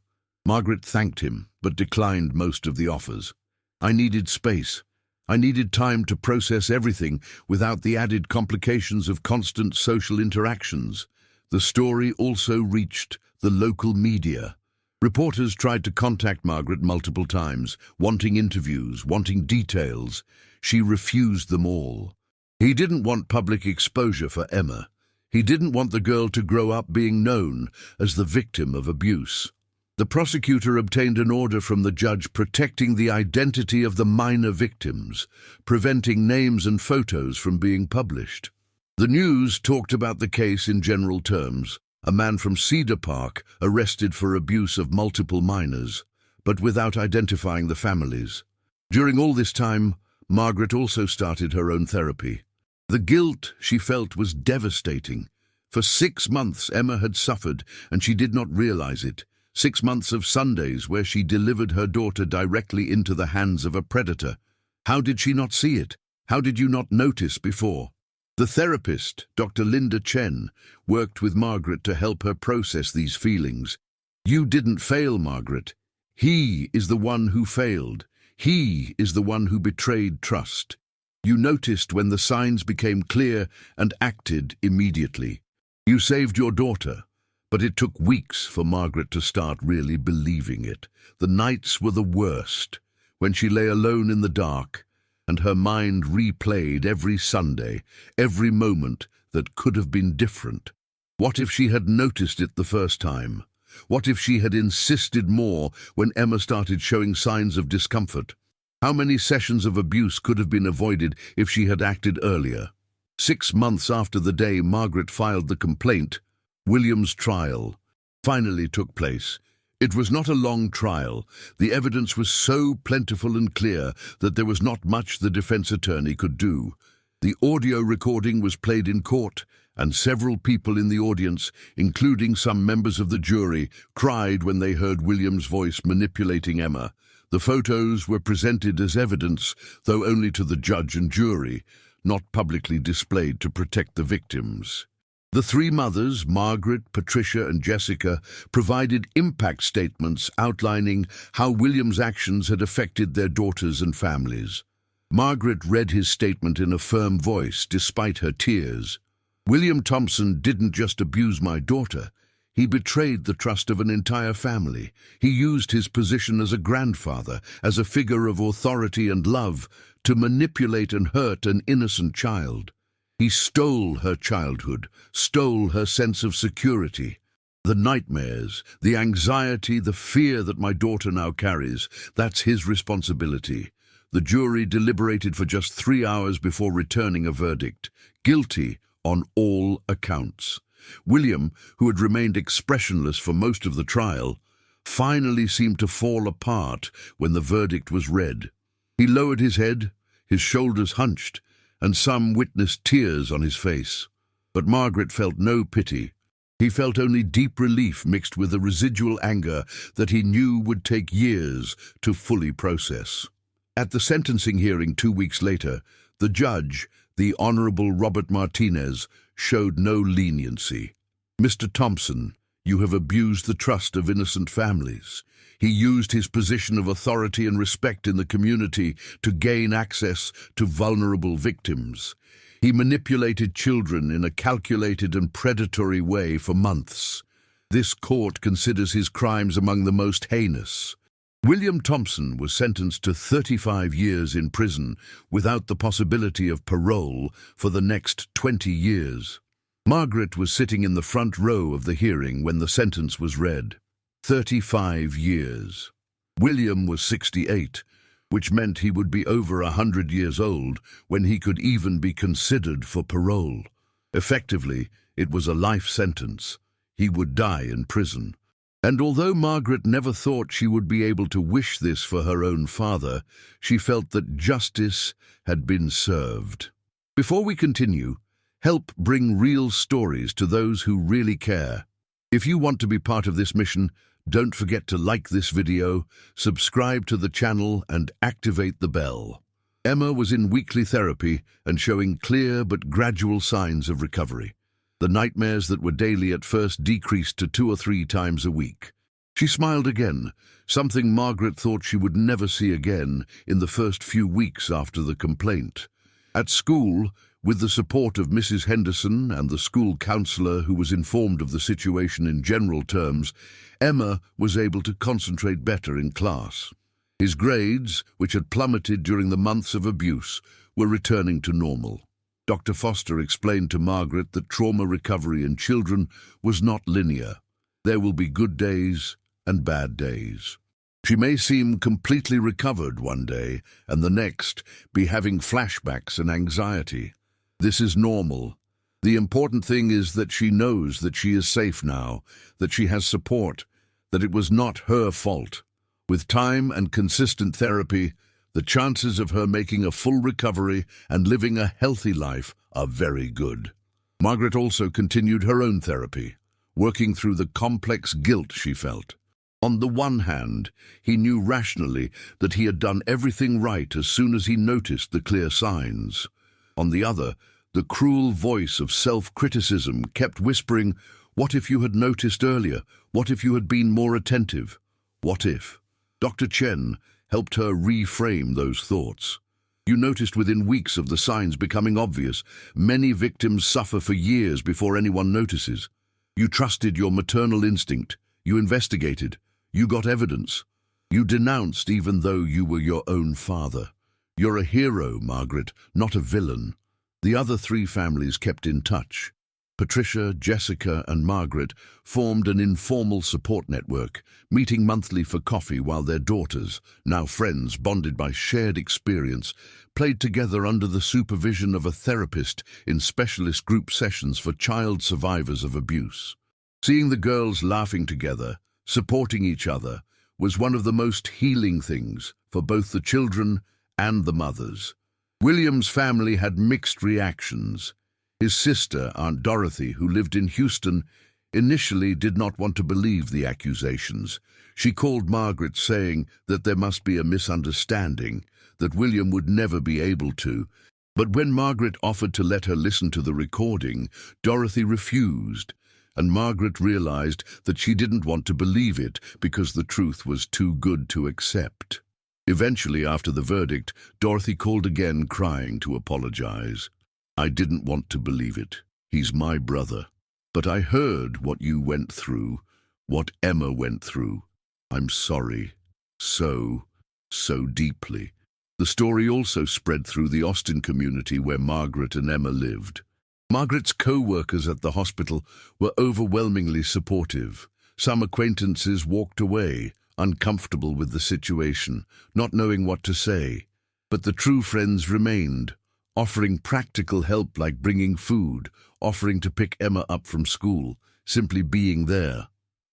Margaret thanked him, but declined most of the offers. "I needed space. I needed time to process everything without the added complications of constant social interactions." The story also reached the local media. Reporters tried to contact Margaret multiple times, wanting interviews, wanting details. She refused them all. He didn't want public exposure for Emma. He didn't want the girl to grow up being known as the victim of abuse. The prosecutor obtained an order from the judge protecting the identity of the minor victims, preventing names and photos from being published. The news talked about the case in general terms: a man from Cedar Park arrested for abuse of multiple minors, but without identifying the families. During all this time, Margaret also started her own therapy. The guilt she felt was devastating. For 6 months Emma had suffered, and she did not realize it. 6 months of Sundays where she delivered her daughter directly into the hands of a predator. How did she not see it? How did you not notice before? The therapist, Dr. Linda Chen, worked with Margaret to help her process these feelings. "You didn't fail, Margaret. He is the one who failed. He is the one who betrayed trust. You noticed when the signs became clear and acted immediately. You saved your daughter." But it took weeks for Margaret to start really believing it. The nights were the worst, when she lay alone in the dark, and her mind replayed every Sunday, every moment that could have been different. What if she had noticed it the first time? What if she had insisted more when Emma started showing signs of discomfort? How many sessions of abuse could have been avoided if she had acted earlier? 6 months after the day Margaret filed the complaint, William's trial finally took place. It was not a long trial. The evidence was so plentiful and clear that there was not much the defense attorney could do. The audio recording was played in court, and several people in the audience, including some members of the jury, cried when they heard William's voice manipulating Emma. The photos were presented as evidence, though only to the judge and jury, not publicly displayed to protect the victims. The 3 mothers, Margaret, Patricia, and Jessica, provided impact statements outlining how William's actions had affected their daughters and families. Margaret read his statement in a firm voice, despite her tears. "William Thompson didn't just abuse my daughter. He betrayed the trust of an entire family. He used his position as a grandfather, as a figure of authority and love, to manipulate and hurt an innocent child. He stole her childhood, stole her sense of security. The nightmares, the anxiety, the fear that my daughter now carries, that's his responsibility." The jury deliberated for just 3 hours before returning a verdict: guilty on all accounts. William, who had remained expressionless for most of the trial, finally seemed to fall apart when the verdict was read. He lowered his head, his shoulders hunched, and some witnessed tears on his face. But Margaret felt no pity. He felt only deep relief mixed with a residual anger that he knew would take years to fully process. At the sentencing hearing 2 weeks later, the judge, the Honorable Robert Martinez, showed no leniency. "Mr. Thompson, you have abused the trust of innocent families. He used his position of authority and respect in the community to gain access to vulnerable victims. He manipulated children in a calculated and predatory way for months. This court considers his crimes among the most heinous." William Thompson was sentenced to 35 years in prison without the possibility of parole for the next 20 years. Margaret was sitting in the front row of the hearing when the sentence was read. 35 years. William was 68, which meant he would be over 100 years old when he could even be considered for parole. Effectively, it was a life sentence. He would die in prison. And although Margaret never thought she would be able to wish this for her own father, she felt that justice had been served. Before we continue, help bring real stories to those who really care. If you want to be part of this mission, don't forget to like this video, subscribe to the channel, and activate the bell. Emma was in weekly therapy and showing clear but gradual signs of recovery. The nightmares that were daily at first decreased to 2 or 3 times a week. She smiled again, something Margaret thought she would never see again in the first few weeks after the complaint. At school, with the support of Mrs. Henderson and the school counselor who was informed of the situation in general terms, Emma was able to concentrate better in class. His grades, which had plummeted during the months of abuse, were returning to normal. Dr. Foster explained to Margaret that trauma recovery in children was not linear. There will be good days and bad days. She may seem completely recovered one day and the next be having flashbacks and anxiety. This is normal. The important thing is that she knows that she is safe now, that she has support, that it was not her fault. With time and consistent therapy, the chances of her making a full recovery and living a healthy life are very good. Margaret also continued her own therapy, working through the complex guilt she felt. On the one hand, he knew rationally that he had done everything right as soon as he noticed the clear signs. On the other, the cruel voice of self-criticism kept whispering, "What if you had noticed earlier? What if you had been more attentive? What if?" Dr. Chen helped her reframe those thoughts. "You noticed within weeks of the signs becoming obvious. Many victims suffer for years before anyone notices. You trusted your maternal instinct. You investigated. You got evidence. You denounced even though you were your own father. You're a hero, Margaret, not a villain." The other 3 families kept in touch. Patricia, Jessica, and Margaret formed an informal support network, meeting monthly for coffee while their daughters, now friends bonded by shared experience, played together under the supervision of a therapist in specialist group sessions for child survivors of abuse. Seeing the girls laughing together, supporting each other, was one of the most healing things for both the children and the mothers. William's family had mixed reactions. His sister, Aunt Dorothy, who lived in Houston, initially did not want to believe the accusations. She called Margaret, saying that there must be a misunderstanding, that William would never be able to. But when Margaret offered to let her listen to the recording, Dorothy refused, and Margaret realized that she didn't want to believe it because the truth was too good to accept. Eventually, after the verdict, Dorothy called again, crying to apologize. "I didn't want to believe it. He's my brother. But I heard what you went through, what Emma went through. I'm sorry. So deeply." The story also spread through the Austin community where Margaret and Emma lived. Margaret's co-workers at the hospital were overwhelmingly supportive. Some acquaintances walked away, uncomfortable with the situation, not knowing what to say. But the true friends remained, offering practical help like bringing food, offering to pick Emma up from school, simply being there.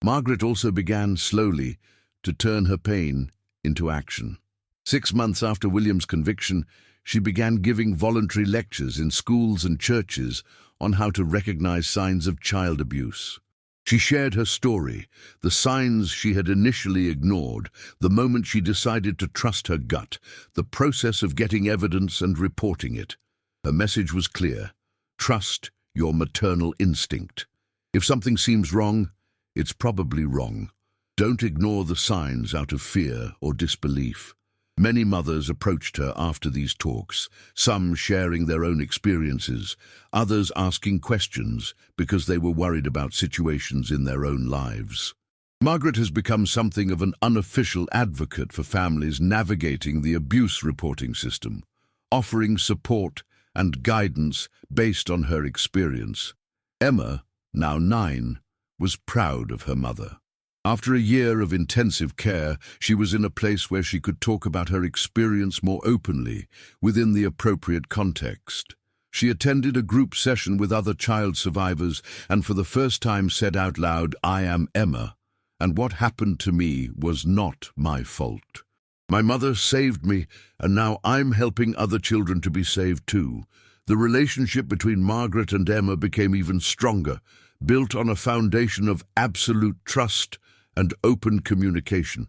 Margaret also began slowly to turn her pain into action. 6 months after William's conviction, she began giving voluntary lectures in schools and churches on how to recognize signs of child abuse. She shared her story, the signs she had initially ignored, the moment she decided to trust her gut, the process of getting evidence and reporting it. Her message was clear: trust your maternal instinct. If something seems wrong, it's probably wrong. Don't ignore the signs out of fear or disbelief. Many mothers approached her after these talks, some sharing their own experiences, others asking questions because they were worried about situations in their own lives. Margaret has become something of an unofficial advocate for families navigating the abuse reporting system, offering support and guidance based on her experience. Emma, now 9, was proud of her mother. After a year of intensive care, she was in a place where she could talk about her experience more openly, within the appropriate context. She attended a group session with other child survivors and for the first time said out loud, "I am Emma, and what happened to me was not my fault. My mother saved me, and now I'm helping other children to be saved too." The relationship between Margaret and Emma became even stronger, built on a foundation of absolute trust and open communication.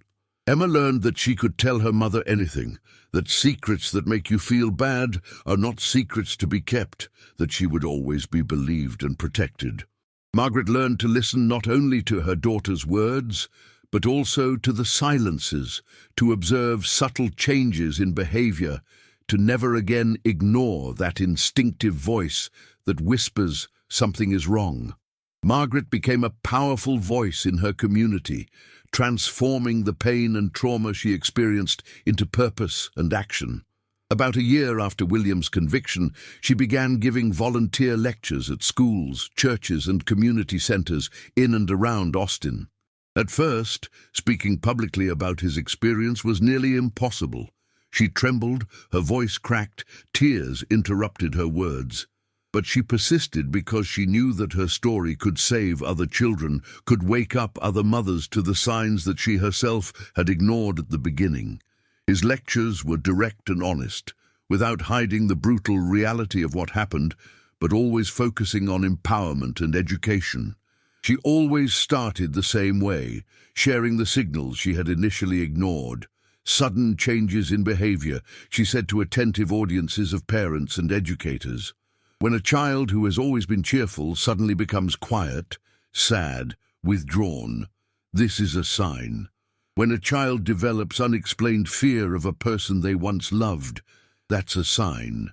Emma learned that she could tell her mother anything, that secrets that make you feel bad are not secrets to be kept, that she would always be believed and protected. Margaret learned to listen not only to her daughter's words, but also to the silences, to observe subtle changes in behavior, to never again ignore that instinctive voice that whispers something is wrong. Margaret became a powerful voice in her community, transforming the pain and trauma she experienced into purpose and action. About a year after William's conviction, she began giving volunteer lectures at schools, churches, and community centers in and around Austin. At first, speaking publicly about his experience was nearly impossible. She trembled, her voice cracked, tears interrupted her words. But she persisted because she knew that her story could save other children, could wake up other mothers to the signs that she herself had ignored at the beginning. His lectures were direct and honest, without hiding the brutal reality of what happened, but always focusing on empowerment and education. She always started the same way, sharing the signals she had initially ignored. Sudden changes in behavior, she said to attentive audiences of parents and educators. When a child who has always been cheerful suddenly becomes quiet, sad, withdrawn, this is a sign. When a child develops unexplained fear of a person they once loved, that's a sign.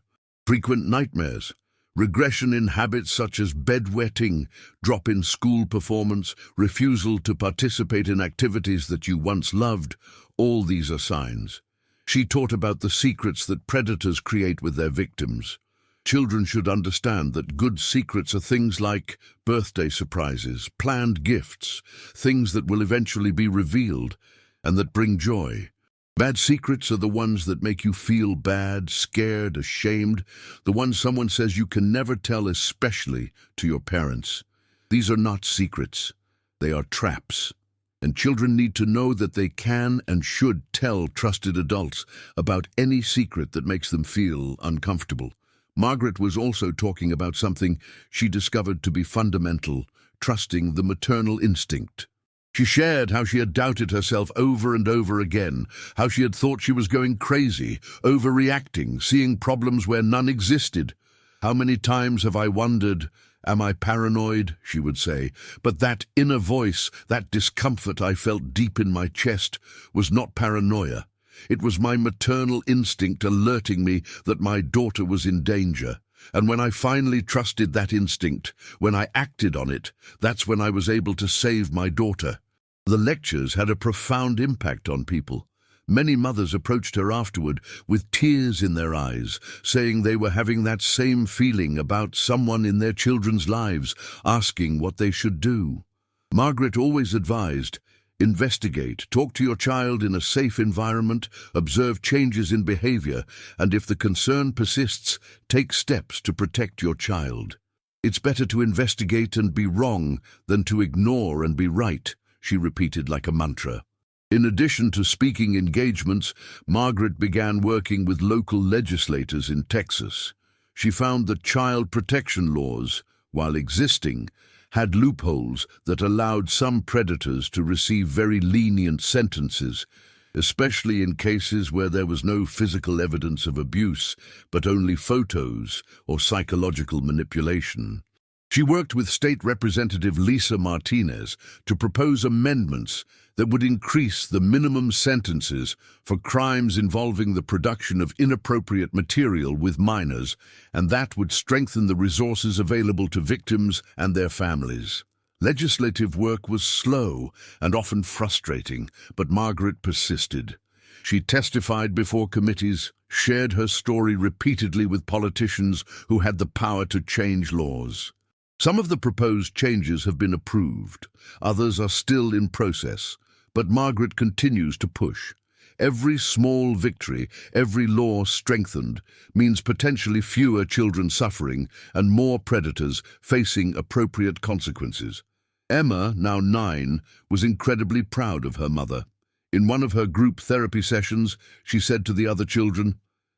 Frequent nightmares, regression in habits such as bedwetting, drop in school performance, refusal to participate in activities that you once loved, all these are signs. She taught about the secrets that predators create with their victims. Children should understand that good secrets are things like birthday surprises, planned gifts, things that will eventually be revealed and that bring joy. Bad secrets are the ones that make you feel bad, scared, ashamed, the ones someone says you can never tell, especially to your parents. These are not secrets, they are traps. And children need to know that they can and should tell trusted adults about any secret that makes them feel uncomfortable. Margaret was also talking about something she discovered to be fundamental, trusting the maternal instinct. She shared how she had doubted herself over and over again, how she had thought she was going crazy, overreacting, seeing problems where none existed. "How many times have I wondered, am I paranoid?" she would say. But that inner voice, that discomfort I felt deep in my chest, was not paranoia. It was my maternal instinct alerting me that my daughter was in danger. And when I finally trusted that instinct, when I acted on it, that's when I was able to save my daughter. The lectures had a profound impact on people. Many mothers approached her afterward with tears in their eyes, saying they were having that same feeling about someone in their children's lives, asking what they should do. Margaret always advised, investigate, talk to your child in a safe environment, observe changes in behavior, and if the concern persists, take steps to protect your child. "It's better to investigate and be wrong than to ignore and be right," she repeated like a mantra. In addition to speaking engagements, Margaret began working with local legislators in Texas. She found that child protection laws, while existing, had loopholes that allowed some predators to receive very lenient sentences, especially in cases where there was no physical evidence of abuse, but only photos or psychological manipulation. She worked with State Representative Lisa Martinez to propose amendments that would increase the minimum sentences for crimes involving the production of inappropriate material with minors, and that would strengthen the resources available to victims and their families. Legislative work was slow and often frustrating, but Margaret persisted. She testified before committees, shared her story repeatedly with politicians who had the power to change laws. Some of the proposed changes have been approved, others are still in process, but Margaret continues to push. Every small victory, every law strengthened, means potentially fewer children suffering and more predators facing appropriate consequences. Emma, now 9, was incredibly proud of her mother. In one of her group therapy sessions, she said to the other children,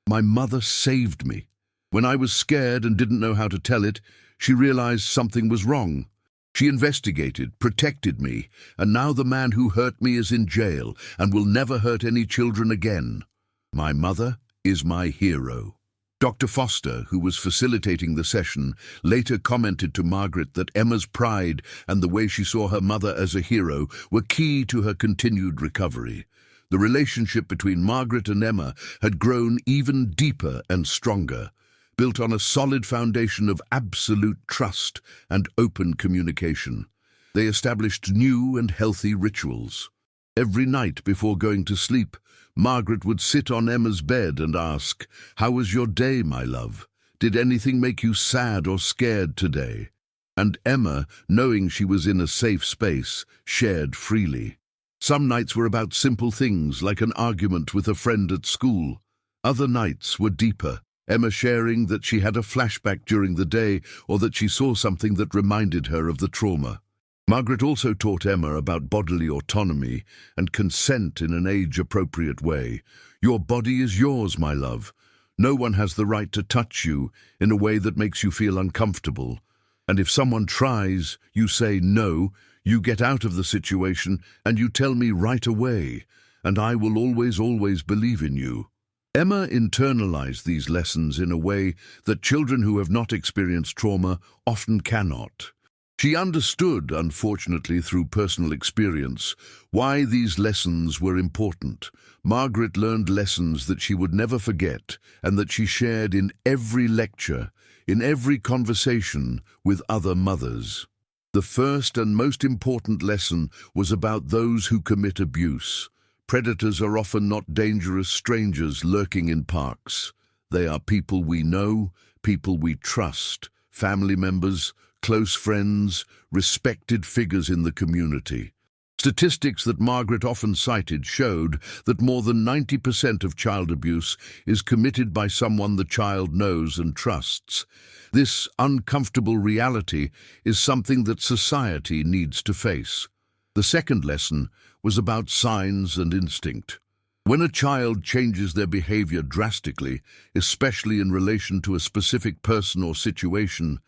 "My mother saved me. When I was scared and didn't know how to tell it, she realized something was wrong. She investigated, protected me, and now the man who hurt me is in jail and will never hurt any children again. My mother is my hero." Dr. Foster, who was facilitating the session, later commented to Margaret that Emma's pride and the way she saw her mother as a hero were key to her continued recovery. The relationship between Margaret and Emma had grown even deeper and stronger, built on a solid foundation of absolute trust and open communication. They established new and healthy rituals. Every night before going to sleep, Margaret would sit on Emma's bed and ask, "How was your day, my love? Did anything make you sad or scared today?" And Emma, knowing she was in a safe space, shared freely. Some nights were about simple things like an argument with a friend at school. Other nights were deeper, Emma sharing that she had a flashback during the day or that she saw something that reminded her of the trauma. Margaret also taught Emma about bodily autonomy and consent in an age-appropriate way. "Your body is yours, my love. No one has the right to touch you in a way that makes you feel uncomfortable. And if someone tries, you say no, you get out of the situation and you tell me right away, and I will always believe in you." Emma internalized these lessons in a way that children who have not experienced trauma often cannot. She understood, unfortunately through personal experience, why these lessons were important. Margaret learned lessons that she would never forget and that she shared in every lecture, in every conversation with other mothers. The first and most important lesson was about those who commit abuse. Predators are often not dangerous strangers lurking in parks. They are people we know, people we trust, family members, close friends, respected figures in the community. Statistics that Margaret often cited showed that more than 90% of child abuse is committed by someone the child knows and trusts. This uncomfortable reality is something that society needs to face. The second lesson was about signs and instinct. When a child changes their behavior drastically, especially in relation to a specific person or situation,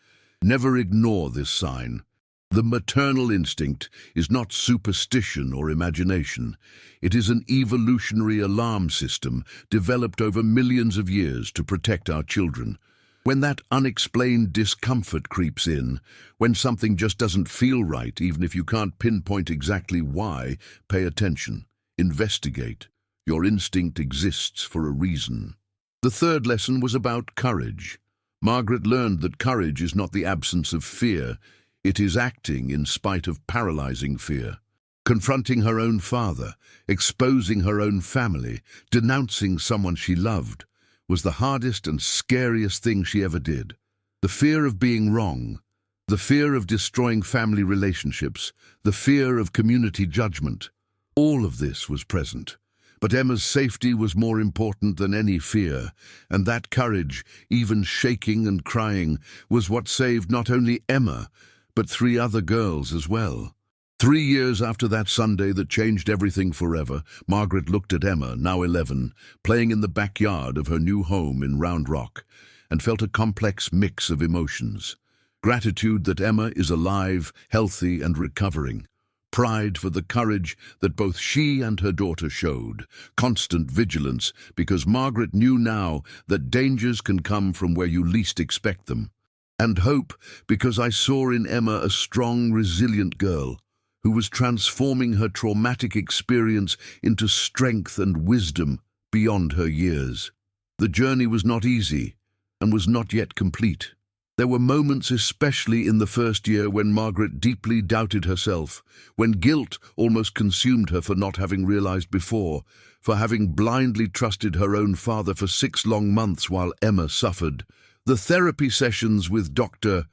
never ignore this sign. The maternal instinct is not superstition or imagination. It is an evolutionary alarm system developed over millions of years to protect our children. When that unexplained discomfort creeps in, when something just doesn't feel right, even if you can't pinpoint exactly why, pay attention. Investigate. Your instinct exists for a reason. The third lesson was about courage. Margaret learned that courage is not the absence of fear, it is acting in spite of paralyzing fear. Confronting her own father, exposing her own family, denouncing someone she loved, was the hardest and scariest thing she ever did. The fear of being wrong, the fear of destroying family relationships, the fear of community judgment, all of this was present. But Emma's safety was more important than any fear, and that courage, even shaking and crying, was what saved not only Emma, but 3 other girls as well. 3 years after that Sunday that changed everything forever, Margaret looked at Emma, now 11, playing in the backyard of her new home in Round Rock, and felt a complex mix of emotions. Gratitude that Emma is alive, healthy, and recovering. Pride for the courage that both she and her daughter showed, constant vigilance because Margaret knew now that dangers can come from where you least expect them, and hope because I saw in Emma a strong, resilient girl who was transforming her traumatic experience into strength and wisdom beyond her years. The journey was not easy and was not yet complete. There were moments, especially in the first year, when Margaret deeply doubted herself, when guilt almost consumed her for not having realized before, for having blindly trusted her own father for 6 long months while Emma suffered. The therapy sessions with Dr.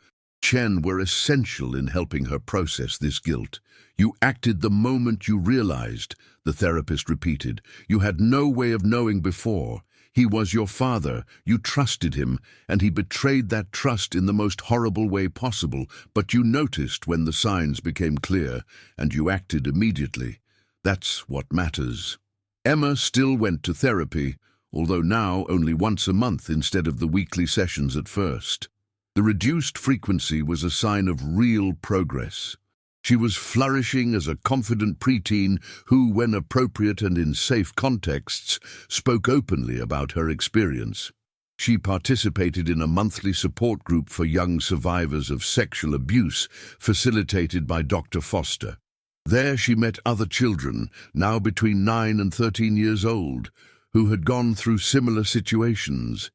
Chen were essential in helping her process this guilt. You acted the moment you realized, the therapist repeated. You had no way of knowing before. He was your father, you trusted him, and he betrayed that trust in the most horrible way possible, but you noticed when the signs became clear, and you acted immediately. That's what matters. Emma still went to therapy, although now only once a month instead of the weekly sessions at first. The reduced frequency was a sign of real progress. She was flourishing as a confident preteen who, when appropriate and in safe contexts, spoke openly about her experience. She participated in a monthly support group for young survivors of sexual abuse, facilitated by Dr. Foster. There she met other children, now between 9 and 13 years old, who had gone through similar situations.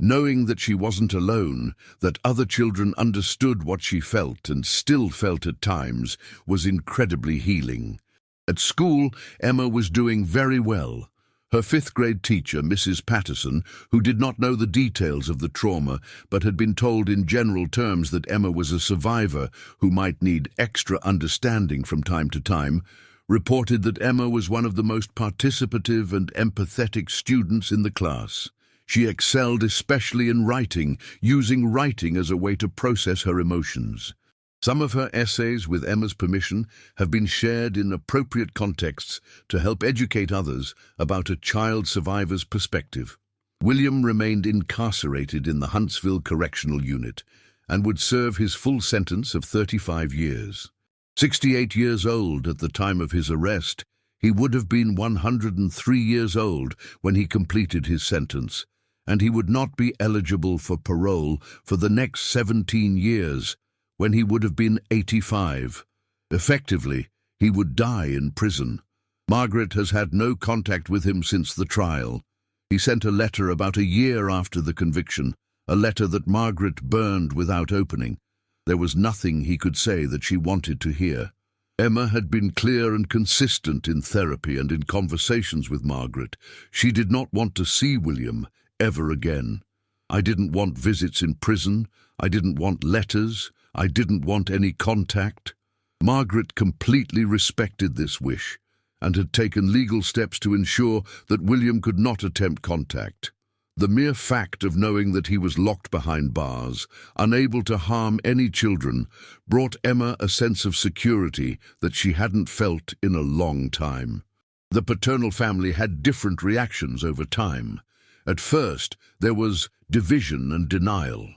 Knowing that she wasn't alone, that other children understood what she felt and still felt at times, was incredibly healing. At school, Emma was doing very well. Her fifth-grade teacher, Mrs. Patterson, who did not know the details of the trauma but had been told in general terms that Emma was a survivor who might need extra understanding from time to time, reported that Emma was one of the most participative and empathetic students in the class. She excelled especially in writing, using writing as a way to process her emotions. Some of her essays, with Emma's permission, have been shared in appropriate contexts to help educate others about a child survivor's perspective. William remained incarcerated in the Huntsville Correctional Unit and would serve his full sentence of 35 years. 68 years old at the time of his arrest, he would have been 103 years old when he completed his sentence, and he would not be eligible for parole for the next 17 years, when he would have been 85. Effectively, he would die in prison. Margaret has had no contact with him since the trial. He sent a letter about a year after the conviction, a letter that Margaret burned without opening. There was nothing he could say that she wanted to hear. Emma had been clear and consistent in therapy and in conversations with Margaret. She did not want to see William ever again. I didn't want visits in prison. I didn't want letters. I didn't want any contact. Margaret completely respected this wish and had taken legal steps to ensure that William could not attempt contact. The mere fact of knowing that he was locked behind bars, unable to harm any children, brought Emma a sense of security that she hadn't felt in a long time. The paternal family had different reactions over time. At first, there was division and denial.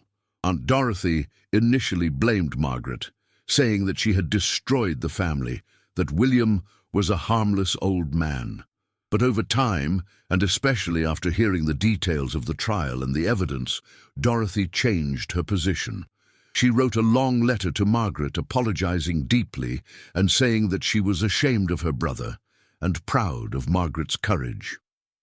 Aunt Dorothy initially blamed Margaret, saying that she had destroyed the family, that William was a harmless old man. But over time, and especially after hearing the details of the trial and the evidence, Dorothy changed her position. She wrote a long letter to Margaret apologizing deeply and saying that she was ashamed of her brother and proud of Margaret's courage.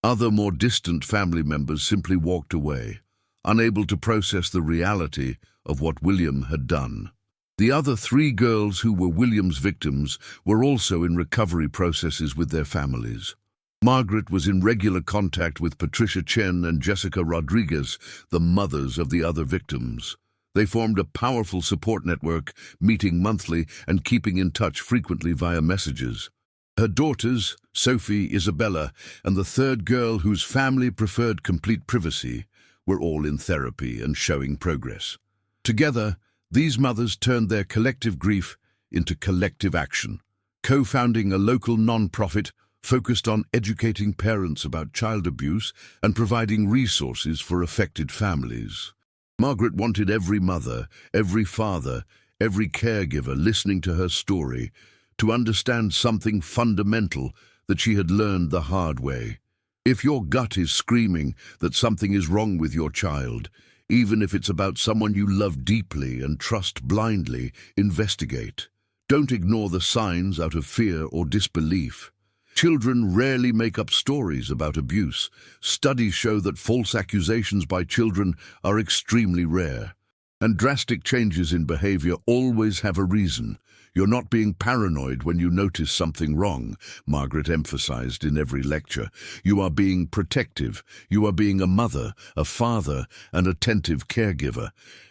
Other more distant family members simply walked away, unable to process the reality of what William had done. The other 3 girls who were William's victims were also in recovery processes with their families. Margaret was in regular contact with Patricia Chen and Jessica Rodriguez, the mothers of the other victims. They formed a powerful support network, meeting monthly and keeping in touch frequently via messages. Her daughters, Sophie, Isabella, and the 3rd girl whose family preferred complete privacy, were all in therapy and showing progress. Together, these mothers turned their collective grief into collective action, co-founding a local non-profit focused on educating parents about child abuse and providing resources for affected families. Margaret wanted every mother, every father, every caregiver listening to her story to understand something fundamental that she had learned the hard way. If your gut is screaming that something is wrong with your child, even if it's about someone you love deeply and trust blindly, investigate. Don't ignore the signs out of fear or disbelief. Children rarely make up stories about abuse. Studies show that false accusations by children are extremely rare. And drastic changes in behavior always have a reason. You're not being paranoid when you notice something wrong, Margaret emphasized in every lecture. You are being protective. You are being a mother, a father, an attentive caregiver.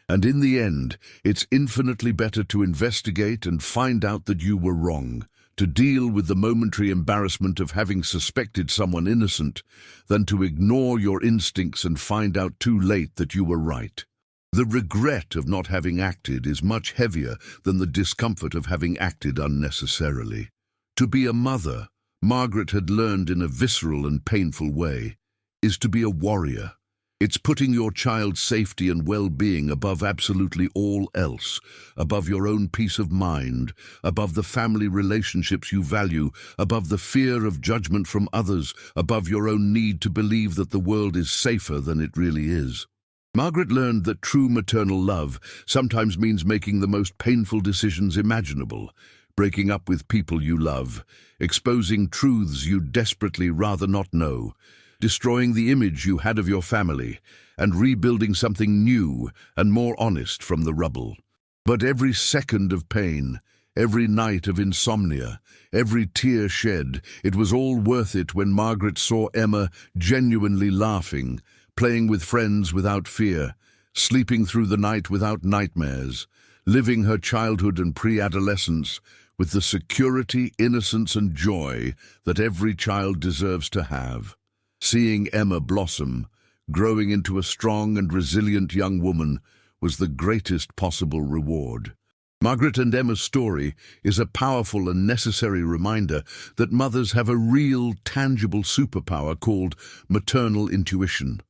And in the end, it's infinitely better to investigate and find out that you were wrong, to deal with the momentary embarrassment of having suspected someone innocent, than to ignore your instincts and find out too late that you were right. The regret of not having acted is much heavier than the discomfort of having acted unnecessarily. To be a mother, Margaret had learned in a visceral and painful way, is to be a warrior. It's putting your child's safety and well-being above absolutely all else, above your own peace of mind, above the family relationships you value, above the fear of judgment from others, above your own need to believe that the world is safer than it really is. Margaret learned that true maternal love sometimes means making the most painful decisions imaginable, breaking up with people you love, exposing truths you'd desperately rather not know, destroying the image you had of your family, and rebuilding something new and more honest from the rubble. But every second of pain, every night of insomnia, every tear shed, it was all worth it when Margaret saw Emma genuinely laughing, playing with friends without fear, sleeping through the night without nightmares, living her childhood and pre-adolescence with the security, innocence, and joy that every child deserves to have. Seeing Emma blossom, growing into a strong and resilient young woman, was the greatest possible reward. Margaret and Emma's story is a powerful and necessary reminder that mothers have a real, tangible superpower called maternal intuition.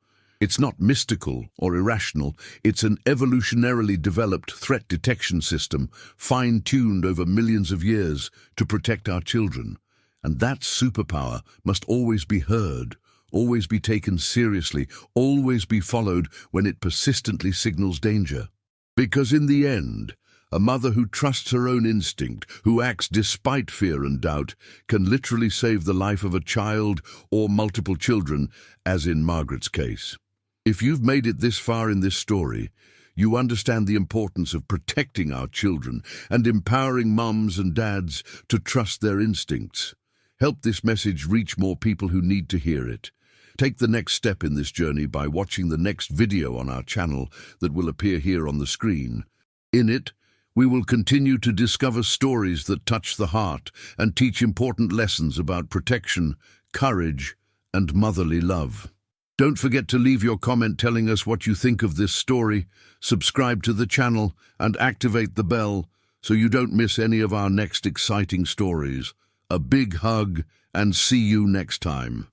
It's not mystical or irrational, it's an evolutionarily developed threat detection system, fine-tuned over millions of years to protect our children. And that superpower must always be heard, always be taken seriously, always be followed when it persistently signals danger. Because in the end, a mother who trusts her own instinct, who acts despite fear and doubt, can literally save the life of a child or multiple children, as in Margaret's case. If you've made it this far in this story, you understand the importance of protecting our children and empowering mums and dads to trust their instincts. Help this message reach more people who need to hear it. Take the next step in this journey by watching the next video on our channel that will appear here on the screen. In it, we will continue to discover stories that touch the heart and teach important lessons about protection, courage, and motherly love. Don't forget to leave your comment telling us what you think of this story, subscribe to the channel, and activate the bell so you don't miss any of our next exciting stories. A big hug, and see you next time.